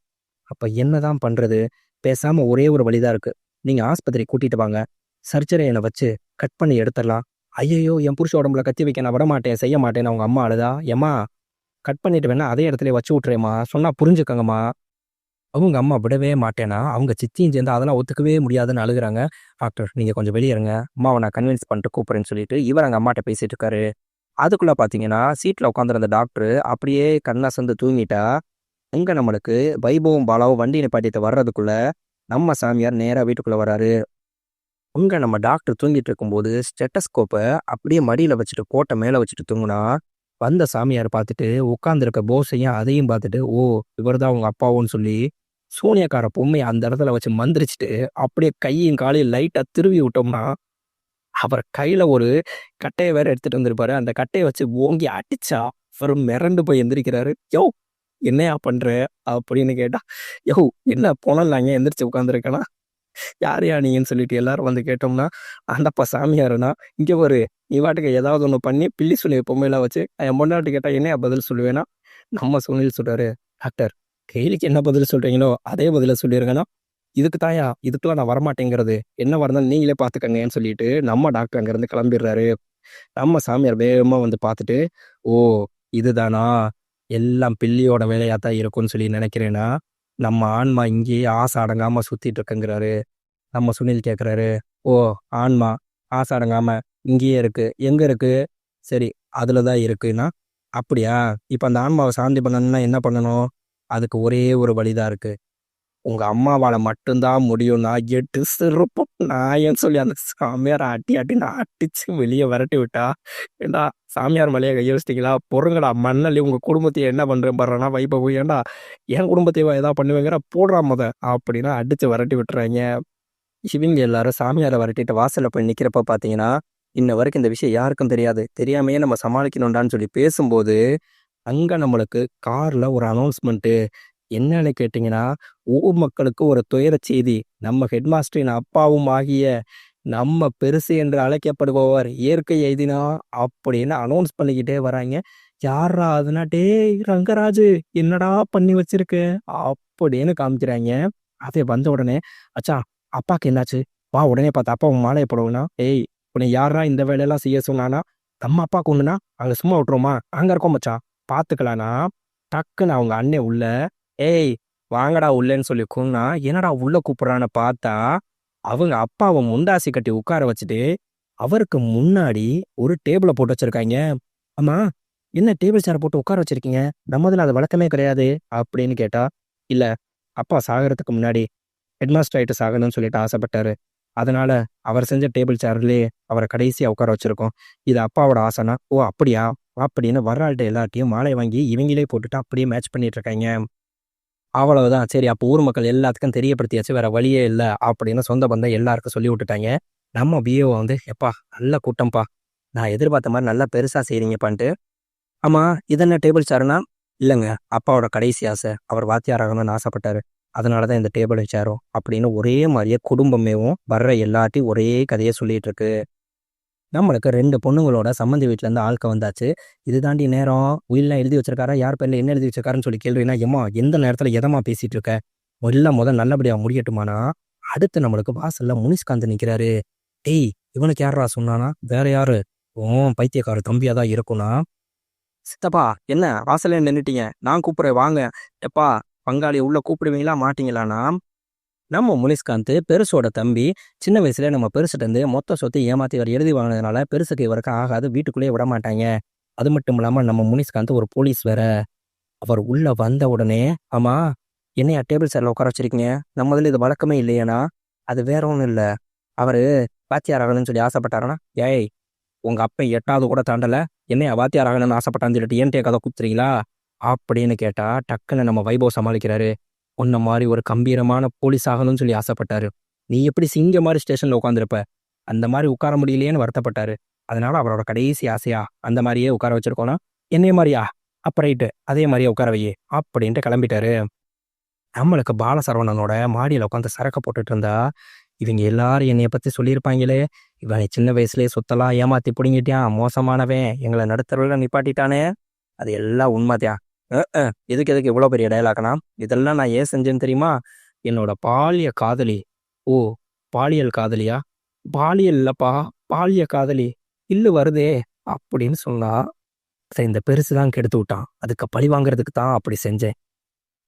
"அப்ப என்னதான் பண்றது? பேசாம ஒரே ஒரு வழி தான் இருக்கு. நீங்க ஆஸ்பத்திரிக்கு கூட்டிட்டு வாங்க. சர்ஜரிய வச்சு கட் பண்ணி எடுத்துடலாம்." "ஐயய்யோ! என் புருஷன் உடம்புல கத்தி வைக்க நான் விடமாட்டேன், செய்ய மாட்டேன்னு" அவங்க அம்மா அழுதா. "எம்மா கட் பண்ணிட்டு வேணா அதே இடத்துலயே வச்சு விட்டுறேம்மா. சொன்னா புரிஞ்சுக்கங்கம்மா." அவங்க அம்மா விடவே மாட்டேன்னா, அவங்க சித்தியும் சேர்ந்து அதெல்லாம் ஒத்துக்கவே முடியாதுன்னு அழுகுறாங்க. "டாக்டர் நீங்க கொஞ்சம் வெளிய இருங்க. அம்மாவ நான் கன்வின்ஸ் பண்ணிட்டு கூப்பிடுறேன்னு" சொல்லிட்டு, இவர் அங்க அம்மாட்ட பேசிட்டு இருக்காரு. அதுக்குள்ள பார்த்தீங்கன்னா, சீட்ல உட்காந்துருந்த டாக்டரு அப்படியே கண் அசந்து தூங்கிட்டா, அங்க நம்மளுக்கு வைபவும், பாலாவும் வண்டி நிப்பாட்டிட்டு வர்றதுக்குள்ள, நம்ம சாமியார் நேரா வீட்டுக்குள்ள வராரு. அங்க நம்ம டாக்டர் தூங்கிட்டு இருக்கும்போது, ஸ்டெத்தஸ்கோப்ப அப்படியே மடியில வச்சுட்டு, கோட்ட மேல வச்சுட்டு தூங்குனா, வந்த சாமியார் பார்த்துட்டு, உட்கார்ந்திருக்க போஸையும் அதையும் பார்த்துட்டு, "ஓ! இவர் தான் உங்க அப்பாவோன்னு" சொல்லி, சூனியக்கார பொம்மைய அந்த இடத்துல வச்சு மந்திரிச்சுட்டு, அப்படியே கையும் காலையும் லைட்டா திருவி விட்டோம்னா, அவர் கையில ஒரு கட்டைய வேற எடுத்துட்டு வந்திருப்பாரு. அந்த கட்டைய வச்சு ஓங்கி அடிச்சா, அவரு மிரண்டு போய் எந்திரிக்கிறாரு. "யோவ்! என்னய்யா பண்ற?" அப்படின்னு கேட்டா, "யோவ்! என்ன பொணம் எந்திரிச்சு உட்கார்ந்துருக்கேனா?" "யாருய்யா நீங்கன்னு?" சொல்லிட்டு எல்லாரும் வந்து கேட்டோம்னா, "ஆண்டப்பா சாமியாருன்னா, இங்க பாரு நீ பாட்டுக்கு ஏதாவது ஒண்ணு பண்ணி பில்லி சூனிய பொம்மையெல்லாம் வச்சு என் பொண்டாட்டி கேட்டா என்னய்யா பதில் சொல்லுவேன்னா?" நம்ம சுனில் சொல்றாரு, "டாக்டர் கேலிக்கு என்ன பதில் சொல்றீங்களோ, அதே பதில சொல்லிருங்கன்னா." "இதுக்கு தான்யா, இதுக்கெல்லாம் நான் வரமாட்டேங்கிறது. என்னவா இருந்தாலும் நீங்களே பார்த்துக்கங்கன்னு" சொல்லிட்டு நம்ம டாக்டர் அங்கருந்து கிளம்பிடுறாரு. நம்ம சாமியார் வேகமா வந்து பார்த்துட்டு, "ஓ! இதுதானா? எல்லாம் பில்லியோட வேலையா தான் இருக்கும்னு சொல்லி நினைக்கிறேனா? நம்ம ஆன்மா இங்கேயே ஆசை அடங்காம சுத்திட்டு இருக்குங்கிறாரு." நம்ம சுனில் கேட்குறாரு, "ஓ! ஆன்மா ஆசை அடங்காம இங்கேயே இருக்கு. எங்க இருக்கு?" "சரி, அதுல தான் இருக்குன்னா." "அப்படியா? இப்ப அந்த ஆன்மாவ சாந்தி பண்ணணும்னா என்ன பண்ணணும்?" "அதுக்கு ஒரே ஒரு வழி தான் இருக்கு." உங்க அம்மாவால மட்டும்தான் முடியும்னா எட்டு சிறப்பு நாயன்னு சொல்லி அந்த சாமியாரை அட்டி அட்டி நான் அடிச்சு வெளியே விரட்டி விட்டா, ஏண்டா சாமியார் மேலேயே கைய வச்சிட்டீங்களா, பொறுங்கடா மண்ணள்ளி உங்க குடும்பத்தையும் என்ன பண்றேன் பாடுறேன்னா வைபவம், ஏண்டா என் குடும்பத்தையும் ஏதாவது பண்ணுவேங்கிற போடுறா முத அப்படின்னா அடிச்சு விரட்டி விட்டுறாங்க. இவங்க எல்லாரும் சாமியாரை விரட்டிட்டு வாசல்ல போய் நிக்கிறப்ப பாத்தீங்கன்னா, இன்ன வரைக்கும் இந்த விஷயம் யாருக்கும் தெரியாது, தெரியாமையே நம்ம சமாளிக்கணும்டான்னு சொல்லி பேசும்போது, அங்க நம்மளுக்கு கார்ல ஒரு அனௌன்ஸ்மெண்ட். என்னன்னு கேட்டீங்கன்னா, ஊர் மக்களுக்கு ஒரு துயரச் செய்தி. நம்ம ஹெட்மாஸ்டரின் அப்பாவும் ஆகிய நம்ம பெருசு என்று அழைக்கப்படுபவர் இயற்கை எய்தினார் அப்படின்னு அனௌன்ஸ் பண்ணிக்கிட்டே வராங்க. யார்ரா அதுனா, டேய் ரங்கராஜு என்னடா பண்ணி வச்சிருக்க அப்படின்னு காமிக்கிறாங்க. அது வந்த உடனே, மச்சான் அப்பாக்கு என்னாச்சு? வா உடனே பார்த்து அப்பாவை மாலையை போடுவேனா, ஏய் உன்னை யாரா இந்த வேலையெல்லாம் செய்ய சொன்னானா? நம்ம அப்பாவுக்கு ஒண்ணுனா அங்க சும்மா விட்டுருவோமா? அங்க இருக்கோம் மச்சான் பார்த்துக்கலானா. டக்குன்னு அவங்க அண்ணன் உள்ள, ஏய் வாங்கடா உள்ளேன்னு சொல்லி கூப்பினா, என்னடா உள்ள கூப்பிடுறான்னு பார்த்தா, அவங்க அப்பாவை முண்டாசி கட்டி உட்கார வச்சுட்டு அவருக்கு முன்னாடி ஒரு டேபிளை போட்டு வச்சிருக்காங்க. ஆமா, என்ன டேபிள் சேரை போட்டு உட்கார வச்சிருக்கீங்க, நம்மதுல அது வழக்கமே கிடையாது அப்படின்னு கேட்டா, இல்ல அப்பா சாகறதுக்கு முன்னாடி ஹெட்மாஸ்டர் ஆயிட்டு சாகணும்னு சொல்லிட்டு ஆசைப்பட்டாரு, அதனால அவர் செஞ்ச டேபிள் சேர்லயே அவரை கடைசியா உட்கார வச்சிருக்கோம், இது அப்பாவோட ஆசைனா. ஓ அப்படியா அப்படின்னு வர்றாள்கிட்ட எல்லாத்தையும் மாலை வாங்கி இவங்களே போட்டுட்டு அப்படியே மேட்ச் பண்ணிட்டு இருக்காங்க. அவ்வளவுதான். சரி அப்போ ஊர் மக்கள் எல்லாத்துக்கும் தெரியப்படுத்தியாச்சு. வேற வழியே இல்ல அப்படின்னு சொந்த பந்தம் எல்லாருக்கும் சொல்லி விட்டுட்டாங்க. நம்ம விஏஓ வந்து, "எப்பா நல்ல கூட்டம்ப்பா. நான் எதிர்பார்த்த மாரி நல்லா பெருசா செய்றீங்கப்பான்ட்டு." ஆமா இது என்ன டேபிள் சேர்னா? இல்லங்க அப்பாவோட கடைசி ஆசை. அவர் வாத்தியார் ஆகணும்னு ஆசைப்பட்டாரு. அதனால தான் இந்த டேபிளும் சேரும் அப்படின்னு ஒரே மாரியே குடும்பமேவும் வர்ற எல்லார்ட்டையும் ஒரே கதைய சொல்லிட்டு இருக்கு. நம்மளுக்கு 2 பொண்ணுங்களோட சம்மந்தி வீட்லேருந்து ஆட்கள் வந்தாச்சு. இது தாண்டி நேரம், உயில்லாம் எழுதி வச்சிருக்காரா, யார் பேர்ல என்ன எழுதி வச்சிருக்காருன்னு சொல்லி கேள்வினா, எம்மா எந்த நேரத்தில் எதம்மா பேசிட்டு இருக்க, முதல் நல்லபடியா முடியட்டுமானா. அடுத்து நம்மளுக்கு வாசல்ல முனிஷ்காந்த் நிற்கிறாரு. டேய் இவனுக்கு யாரா சொன்னானா, வேற யாரு, பைத்தியக்கார தம்பியா தான் இருக்கும்னா. சித்தப்பா என்ன வாசல்ல நின்னுட்டீங்க, நான் கூப்பிடுறேன் வாங்க. எப்பா பங்காளி உள்ள கூப்பிடுவீங்களா மாட்டீங்களானா. நம்ம முனிஷ்காந்த் பெருசோட தம்பி. சின்ன வயசுல நம்ம பெருசுட்ட இருந்து மொத்த சொத்தை ஏமாத்தி அவர் எழுதி வாங்கினதுனால பெருசுக்கு இவருக்கு ஆகாது, வீட்டுக்குள்ளேயே விட மாட்டாங்க. அது மட்டும் இல்லாம நம்ம முனிஷ்காந்த் ஒரு போலீஸ் வேற. அவர் உள்ள வந்த உடனே, ஆமா என்னையா டேபிள் சேர்ல உட்கார வச்சிருக்கீங்க, நம்மதுல இது வழக்கமே இல்லையானா. அது வேற ஒன்றும் இல்லை, அவரு வாத்தியார் ஆகணும்னு சொல்லி ஆசைப்பட்டாருன்னா. ஏய் உங்க அப்பன் 8வது கூட தாண்டல, என்னையா வாத்தியார் ஆகணும்னு ஆசைப்பட்டான்னு சொல்லிட்டு ஏன்ட்டே கதை குத்துறீங்களா அப்படின்னு கேட்டா, டக்குன்னு நம்ம வைபவ் சமாளிக்கிறாரு. உன்ன மாதிரி ஒரு கம்பீரமான போலீஸ் ஆகணும்னு சொல்லி ஆசைப்பட்டாரு, நீ எப்படி சிங்க மாதிரி ஸ்டேஷன்ல உட்காந்துருப்ப, அந்த மாதிரி உட்கார முடியலையேன்னு வருத்தப்பட்டாரு. அதனால அவரோட கடைசி ஆசையா அந்த மாதிரியே உட்கார வச்சிருக்கோன்னா, என்னைய மாதிரியா, அப்ப ரைட்டு அதே மாதிரியே உட்கார வையே அப்படின்ட்டு கிளம்பிட்டாரு. நம்மளுக்கு பாலசரவணனோட மாடியில் உட்காந்து சரக்க போட்டுட்டு இருந்தா, இவங்க எல்லாரும் என்னைய பத்தி சொல்லியிருப்பாங்களே, இவனை சின்ன வயசுலயே சொத்தெல்லாம் ஏமாத்தி பிடுங்கிட்டான், மோசமானவன், எங்களை நடுத்தரவில் நிப்பாட்டிட்டானே, அது எல்லாம் உண்மைதான். எதுக்கு இவ்வளோ பெரிய டயலாக்னா, இதெல்லாம் நான் ஏன் செஞ்சேன்னு தெரியுமா, என்னோட பாலிய காதலி. ஓ பாலியல் காதலியா, பாலியல் இல்லப்பா பாலிய காதலி, இல்லு வருதே அப்படின்னு சொன்னா. சரி இந்த பெருசு தான் கெடுத்து விட்டான், அதுக்கு பழி வாங்குறதுக்கு தான் அப்படி செஞ்சேன்.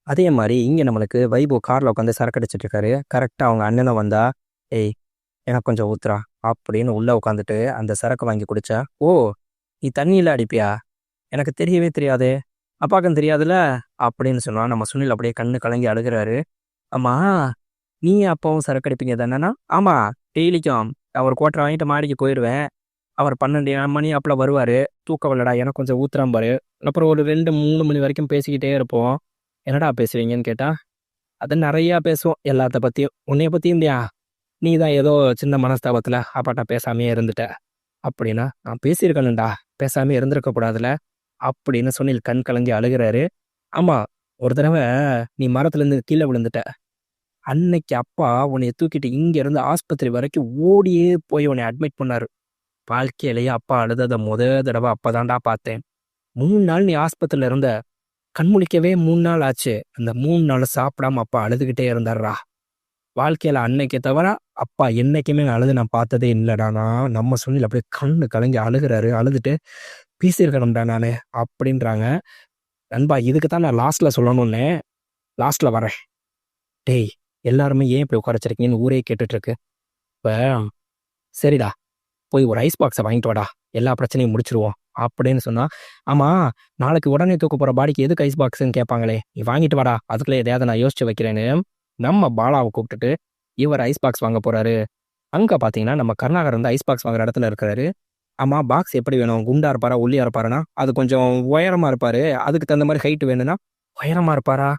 அதே மாதிரி இங்கே நம்மளுக்கு வைபவ் காரில் உட்காந்து சரக்கு அடிச்சிட்டு இருக்காரு. கரெக்டாக அவங்க அண்ணனும் வந்தா, ஏய் எனக்கு கொஞ்சம் ஊத்துறா அப்படின்னு உள்ளே உட்காந்துட்டு அந்த சரக்கு வாங்கி குடிச்சா. ஓ நீ தண்ணியில் அடிப்பியா, எனக்கு தெரியவே தெரியாது, அப்பாவுக்கும் தெரியாதுல்ல அப்படின்னு சொன்னா. நம்ம சுனில் அப்படியே கண்ணு கலங்கி அழுகிறாரு. ஆமா நீ அப்பாவும் சரக்கு அடிப்பீங்க தானேண்ணா. ஆமா டெய்லிக்கும் அவர் கோட்டரை வாங்கிட்டு மாடிக்கு போயிடுவேன், அவர் 12 மணி அப்பல வருவார், தூக்க வரலடா எனக்கு கொஞ்சம் ஊத்துறான் பாரு, அப்புறம் ஒரு 2-3 மணி வரைக்கும் பேசிக்கிட்டே இருப்போம். என்னடா பேசுவீங்கன்னு கேட்டா, அது நிறையா பேசுவோம் எல்லாத்த பற்றியும், உன்னைய பற்றியும் இல்லையா, நீ தான் ஏதோ சின்ன மனஸ்தாபத்தில் அப்பாட்ட பேசாமையே இருந்துட்ட அப்படின்னா. நான் பேசியிருக்கணும்டா, பேசாமே இருந்திருக்க கூடாதுல அப்படின்னு சுனில் கண் கலங்கி அழுகிறாரு. ஆமா ஒரு தடவை நீ மரத்துலேருந்து கீழே விழுந்துட்ட, அன்னைக்கு அப்பா உன்னைய தூக்கிட்டு இங்கேருந்து ஆஸ்பத்திரி வரைக்கும் ஓடியே போய் உன்னை அட்மிட் பண்ணாரு. வாழ்க்கையிலேயே அப்பா அழுததை தடவை அப்பதான்டா பார்த்தேன். 3 நாள் நீ ஆஸ்பத்திரியில் இருந்த, கண்முழிக்கவே 3 நாள் ஆச்சு, அந்த 3 நாள் சாப்பிடாம அப்பா அழுதுகிட்டே இருந்தார்ரா. வாழ்க்கையில அன்னைக்கு தவிர அப்பா என்னைக்குமே அழுது நான் பார்த்ததே இல்லைடானா. நம்ம சுனில் அப்படியே கண்ணு கலங்கி அழுகிறாரு. அழுதுட்டு பேசியிருக்கணும்டா நானு அப்படின்றாங்க. நண்பா இதுக்கு தான் நான் லாஸ்ட்ல சொல்லணும்னே, லாஸ்ட்ல வரேன். டேய் எல்லாருமே ஏன் இப்படி உட்கார வச்சிருக்கீங்கன்னு ஊரே கேட்டுட்டு இருக்கு. இப்போ சரிடா போய் ஒரு ஐஸ் பாக்ஸை வாங்கிட்டு வாடா, எல்லா பிரச்சனையும் முடிச்சிருவோம் அப்படின்னு சொன்னா. ஆமா நாளைக்கு உடனே தூக்க போற பாடிக்கு எதுக்கு ஐஸ் பாக்ஸ்ன்னு கேட்பாங்களே, நீ வாங்கிட்டு வாடா, அதுக்குள்ளே எதையாவது நான் யோசிச்சு வைக்கிறேன்னு. நம்ம பாலாவை கூப்பிட்டுட்டு இவர் ஐஸ் பாக்ஸ் வாங்க போறாரு. அங்க பார்த்தீங்கன்னா, நம்ம கருணாகரன் வந்து ஐஸ் பாக்ஸ் வாங்குற இடத்துல இருக்கிறாரு. ஆமா, பாக்ஸ் எப்படி வேணும்? குண்டா இருப்பாரா? ஒல்லியா இருப்பாருன்னா, அது கொஞ்சம் உயரமா இருப்பாரு. அதுக்கு தகுந்த மாரி ஹைட் வேணும்னா, உயரமா இருப்பாரா?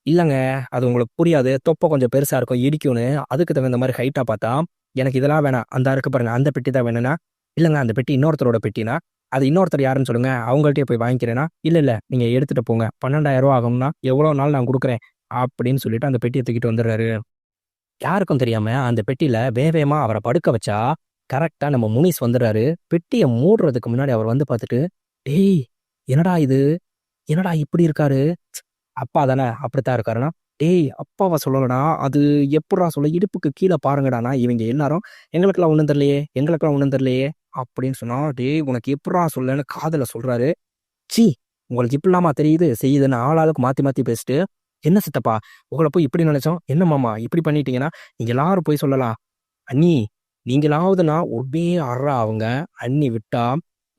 இல்லங்க, அது உங்களுக்கு புரியாது. தொப்பை கொஞ்சம் பெருசா இருக்கும், இடிக்கும்னு. அதுக்கு தகுந்த மாரி ஹைட்டா பார்த்தா, எனக்கு இதெல்லாம் வேணாம். அந்தா இருக்கு பாருங்க, அந்த பெட்டி தான் வேணும்னா, இல்லங்க அந்த பெட்டி இன்னொருத்தரோட பெட்டினா, அது இன்னொருத்தர் யாருன்னு சொல்லுங்க. அவங்கள்ட்டயே போய் வாங்கிக்கிறேன்னா, இல்ல, இல்ல நீங்க எடுத்துட்டு போங்க. ரூ. 12,000 ஆகும்னா, எவ்வளோ நாள் நான் குடுக்குறேன். அப்படின்னு சொல்லிட்டு அந்த பெட்டிய தூக்கிட்டு வந்துடுறாரு. யாருக்கும் தெரியாம அந்த பெட்டியில வேகமா அவர படுக்க வச்சா, கரெக்ட்டா நம்ம முனிஸ் வந்துடுறாரு. பெட்டிய மூடுறதுக்கு முன்னாடி அவர் வந்து பார்த்துட்டு, "டேய்! என்னடா இது? என்னடா இப்படி இருக்காரு?" அப்பா தானே அப்படித்தான் இருக்காருன்னா, "டேய்! அப்பாவ சொல்லலடா. அது எப்புட்றா சொல்ல? இடுப்புக்கு கீழ பாருங்கடான்னா." இவங்க எல்லாரும், "எங்களுக்கெல்லாம் ஒண்ணும் தெரியலையே, எங்களுக்கெல்லாம் ஒண்ணும் தெரியலையே." அப்படின்னு சொன்னா, "டேய்! உனக்கு எப்புட்றா சொல்லன்னு?" காதுல சொல்றாரு. "ச்சீ! உங்களுக்கு இப்படிலாமா தெரியுது, செய்யுதுன்னு" ஆளாளுக்கு மாத்தி மாத்தி பேசிட்டு, "என்ன சித்தப்பா, உங்கள போய் இப்படி நினைச்சோம். என்ன மாமா இப்படி பண்ணிட்டீங்கன்னா, நீங்க எல்லாரும் போய் சொல்லலாம். அண்ணி நீங்களாவதுன்னா" ஒரே அற அவங்க. அண்ணி விட்டா,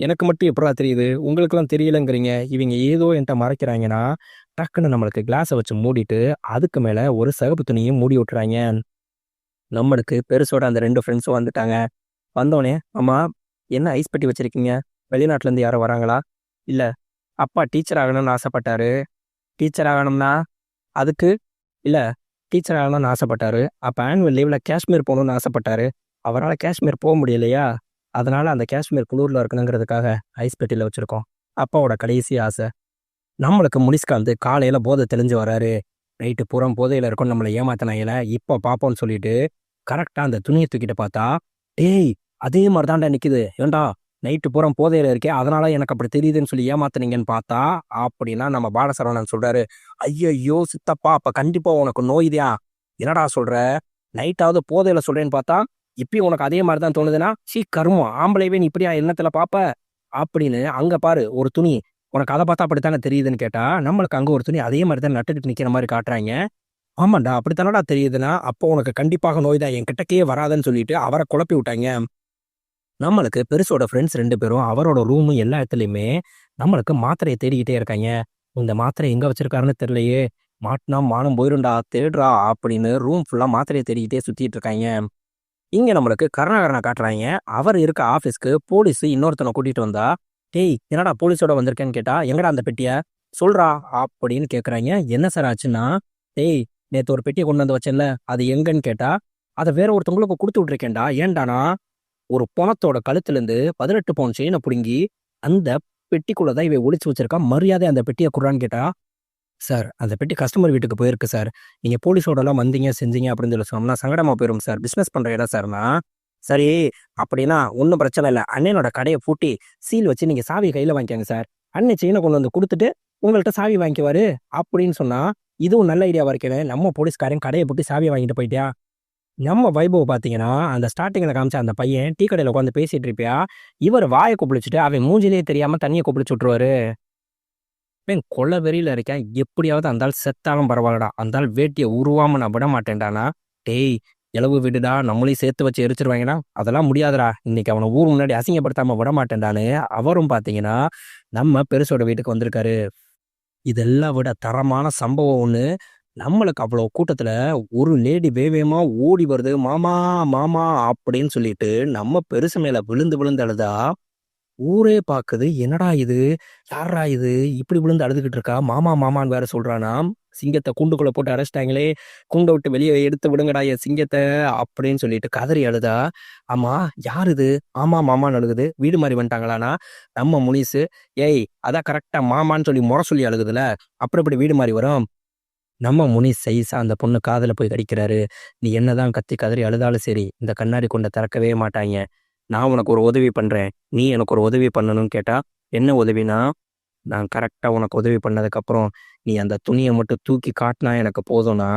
"எனக்கு மட்டும் எப்புட்றா தெரியுது? உங்களுக்கெல்லாம் தெரியலங்கிறீங்க." இவங்க ஏதோ என்ட்ட மறைக்கிறாங்கன்னா, டக்குன்னு நம்மளுக்கு கிளாஸ வச்சு மூடிட்டு, அதுக்கு மேல ஒரு சிவப்பு துணியும் மூடி விட்டுறாய்ங்க. நம்மளுக்கு பெருசோட அந்த 2 ஃப்ரெண்ட்ஸும் வந்துட்டாங்க. வந்தோனே, "அம்மா என்ன ஐஸ் பெட்டி வச்சிருக்கீங்க? வெளிநாட்டுலேருந்து யாரும் வராங்களா?" "இல்ல, அப்பா டீச்சர் ஆகணும்னு ஆசைப்பட்டாரு." "டீச்சர் ஆகணும்னா, அதுக்கு?" "இல்ல, டீச்சர் ஆகணும்னு ஆசைப்பட்டாரு. அப்ப ஆனுவல் லீவ்ல காஷ்மீர் போணும்னு ஆசைப்பட்டாரு. அவரால காஷ்மீர் முடியலையா, அதனால அந்த காஷ்மீர் குளூர்ல இருக்கணுங்கிறதுக்காக ஐஸ் பெட்டியில வச்சிருக்கோம். அப்பாவோட கடைசி ஆசை." நம்மளுக்கு முனிஸ்காந்த் காலையில போதை தெளிஞ்சு வராரு. நைட்டு பூரா போதையில இருக்கோம்னு நம்மள ஏமாத்துனாய்ங்கல்ல, இப்ப பாப்போம்ன்னு சொல்லிட்டு, கரெக்ட்டா அந்த துணிய தூக்கிட்டு பார்த்தா, "டேய்! அதே மாரி தான்டா நிக்குது. ஏன்டா நைட்டு பூரா போதையில இருக்கே, அதனால எனக்கு அப்படி தெரியுதுன்னு சொல்லி ஏமாத்துனீங்கன்னு பார்த்தா." அப்படின்னா நம்ம பாலசரவணன் சொல்றாரு, "ஐயய்யோ! சித்தப்பா அப்ப கண்டிப்பா உனக்கு நோய்தான். என்னடா சொல்ற? நைட்டாவது போதையில சொல்றேன்னு பார்த்தா, இப்பயும் உனக்கு அதே மாரி தான் தோணுதுன்னா, சீ கருமம்! ஆம்பளையவே நீ இப்படியா எண்ணத்துல பாப்ப?" அப்படின்னு அங்க பாரு ஒரு துணி. "உனக்கு அத பார்த்தா அப்படித்தானே தெரியுதுன்னு" கேட்டா, நம்மளுக்கு அங்க ஒரு துணி அதே மாரி தான் நட்டுக்கிட்டு நிக்கிற மாரி காட்டுறாய்ங்க. "ஆமான்டா, அப்படித்தானடா தெரியுதுன்னா, அப்போ உனக்கு கண்டிப்பாக நோய் தான். என் கிட்டக்கயே வராதன்னு" சொல்லிட்டு அவர குழப்பி விட்டாய்ங்க. நம்மளுக்கு பெருசோட ஃப்ரெண்ட்ஸ் 2 பேரும் அவரோட ரூமு எல்லா இடத்துலயுமே நம்மளுக்கு மாத்திரைய தேடிக்கிட்டே இருக்காய்ங்க. "இந்த மாத்திரை எங்க வச்சிருக்காருன்னு தெரியலையே, மாட்டுனா மானம் போயிரும்டா, தேடுறா" அப்படின்னு ரூம் ஃபுல்லா மாத்திரைய தேடிக்கிட்டே சுத்திட்டு இருக்காய்ங்க. இங்க நம்மளுக்கு கருணாகரன காட்டுறாய்ங்க. அவர் இருக்க ஆஃபீஸ்க்கு போலீஸ் இன்னொருத்தன கூட்டிட்டு வந்தா, "டேய்! என்னடா போலீஸோட வந்திருக்கேன்னு" கேட்டா, "எங்கடா அந்த பெட்டிய? சொல்றா" அப்படின்னு கேட்குறாய்ங்க. "என்ன சார் ஆச்சுன்னா?" "டேய்! நேத்து ஒரு பெட்டிய கொண்டு வந்து வச்சேன்ல, அது எங்கன்னு" கேட்டா, "அத வேற ஒருத்தவங்களுக்கு குடுத்து விட்டுருக்கேன்டா." "ஏன்டான்னா?" "ஒரு பொணத்தோட கழுத்துலேருந்து 18 பவுன் செயின புடுங்கி, அந்த பெட்டிக்குள்ள தான் இவன் ஒளிச்சு வச்சிருக்கான். மரியாதையா அந்த பெட்டிய குட்றான்னு" கேட்டா, "சார், அந்த பெட்டி கஸ்டமர் வீட்டுக்கு போயிருக்கு சார். நீங்க போலீஸோடலாம் வந்தீங்க, செஞ்சீங்க அப்படின்னு சொல்லி சொன்னோம்னா சங்கடமா போயிரும் சார். பிசினஸ் பண்ற இடம் சார்னா." "சரி, அப்படின்னா ஒண்ணும் பிரச்சனை இல்ல. அண்ணனோட கடைய பூட்டி, சீல் வச்சு நீங்க சாவிய கையில வாங்கிக்கோங்க சார். அண்ணன் செயின கொண்டு வந்து குடுத்துட்டு, உங்கள்ட்ட சாவி வாங்கிக்குவாரு." அப்படின்னு சொன்னா, இதுவும் நல்ல ஐடியாவா இருக்கேன்னு நம்ம போலீஸ்காரன் கடைய பூட்டி சாவிய வாங்கிட்டு போயிட்டான். நம்ம வைபவ் பார்த்தீங்கன்னா, அந்த ஸ்டார்ட்டிங்ல காமிச்ச அந்த பையன் டீ கடையில உட்காந்து பேசிட்டு இருப்பியா, இவரு வாய கொப்பளிச்சுட்டு அவன் மூஞ்சிலயே தெரியாம தண்ணிய கொப்பளிச்சு விட்டுருவாரு. அவன் கொலை வெறியில இருக்கான். எப்படியாவது அந்த ஆள் செத்தாலும் பரவாயில்லடா. அந்த ஆள் வேட்டிய உருவாம நான் விட மாட்டேன்டான்னா, "டேய்! எழவு விடுடா, நம்மளையும் சேர்த்து வச்சு எரிச்சுருவாங்கடா." "அதெல்லாம் முடியாதுடா. இன்னைக்கு அவன ஊர் முன்னாடி அசிங்கப்படுத்தாம விட மாட்டேன்டான்னு" அவரும் பார்த்தீங்கன்னா, நம்ம பெருசோட வீட்டுக்கு வந்திருக்காரு. இதெல்லாம் விட தரமான சம்பவம் ஒண்ணு. நம்மளுக்கு அவ்வளோ கூட்டத்துல ஒரு லேடி வேகமா ஓடி வருது. "மாமா, மாமா" அப்படின்னு சொல்லிட்டு நம்ம பெருசு மேல விழுந்து விழுந்து அழுதா, ஊரே பாக்குது. "என்னடா இது? யார்றா இது? இப்படி விழுந்து அழுதுகிட்டு இருக்கா? மாமா, மாமான்னு வேற சொல்றானாம்." "சிங்கத்த கூண்டுக்குள்ள போட்டு அடைச்சுட்டாங்களே. கூண்ட விட்டு வெளிய எடுத்து விடுங்கடா என் சிங்கத்த" அப்படின்னு சொல்லிட்டு கதறி அழுதா, "ஆமா, யார் இது? மாமா, மாமான்னு அழுகுது. வீடு மாறி வந்துட்டாங்களான்னா?" நம்ம முனிசு, "ஏய், அதான் கரெக்ட்டா மாமான்னு சொல்லி மொற சொல்லி அழுகுதுல. அப்புறம் எப்படி வீடு மாறி வரும்?" நம்ம முனிஸ் சைஸா அந்த பொண்ணு காதுல போய் கடிக்கிறாரு. "நீ என்னதான் கத்தி கதறி அழுதாலும் சரி, இந்த கண்ணாடி கூண்ட திறக்கவே மாட்டாய்ங்க. நான் உனக்கு ஒரு உதவி பண்றேன். நீ எனக்கு ஒரு உதவி பண்ணணும்னு" கேட்டா, "என்ன உதவினா?" "நான் கரெக்ட்டா உனக்கு உதவி பண்ணதுக்கப்புறம், நீ அந்த துணிய மட்டும் தூக்கி காட்டுனா எனக்கு போதும்னா"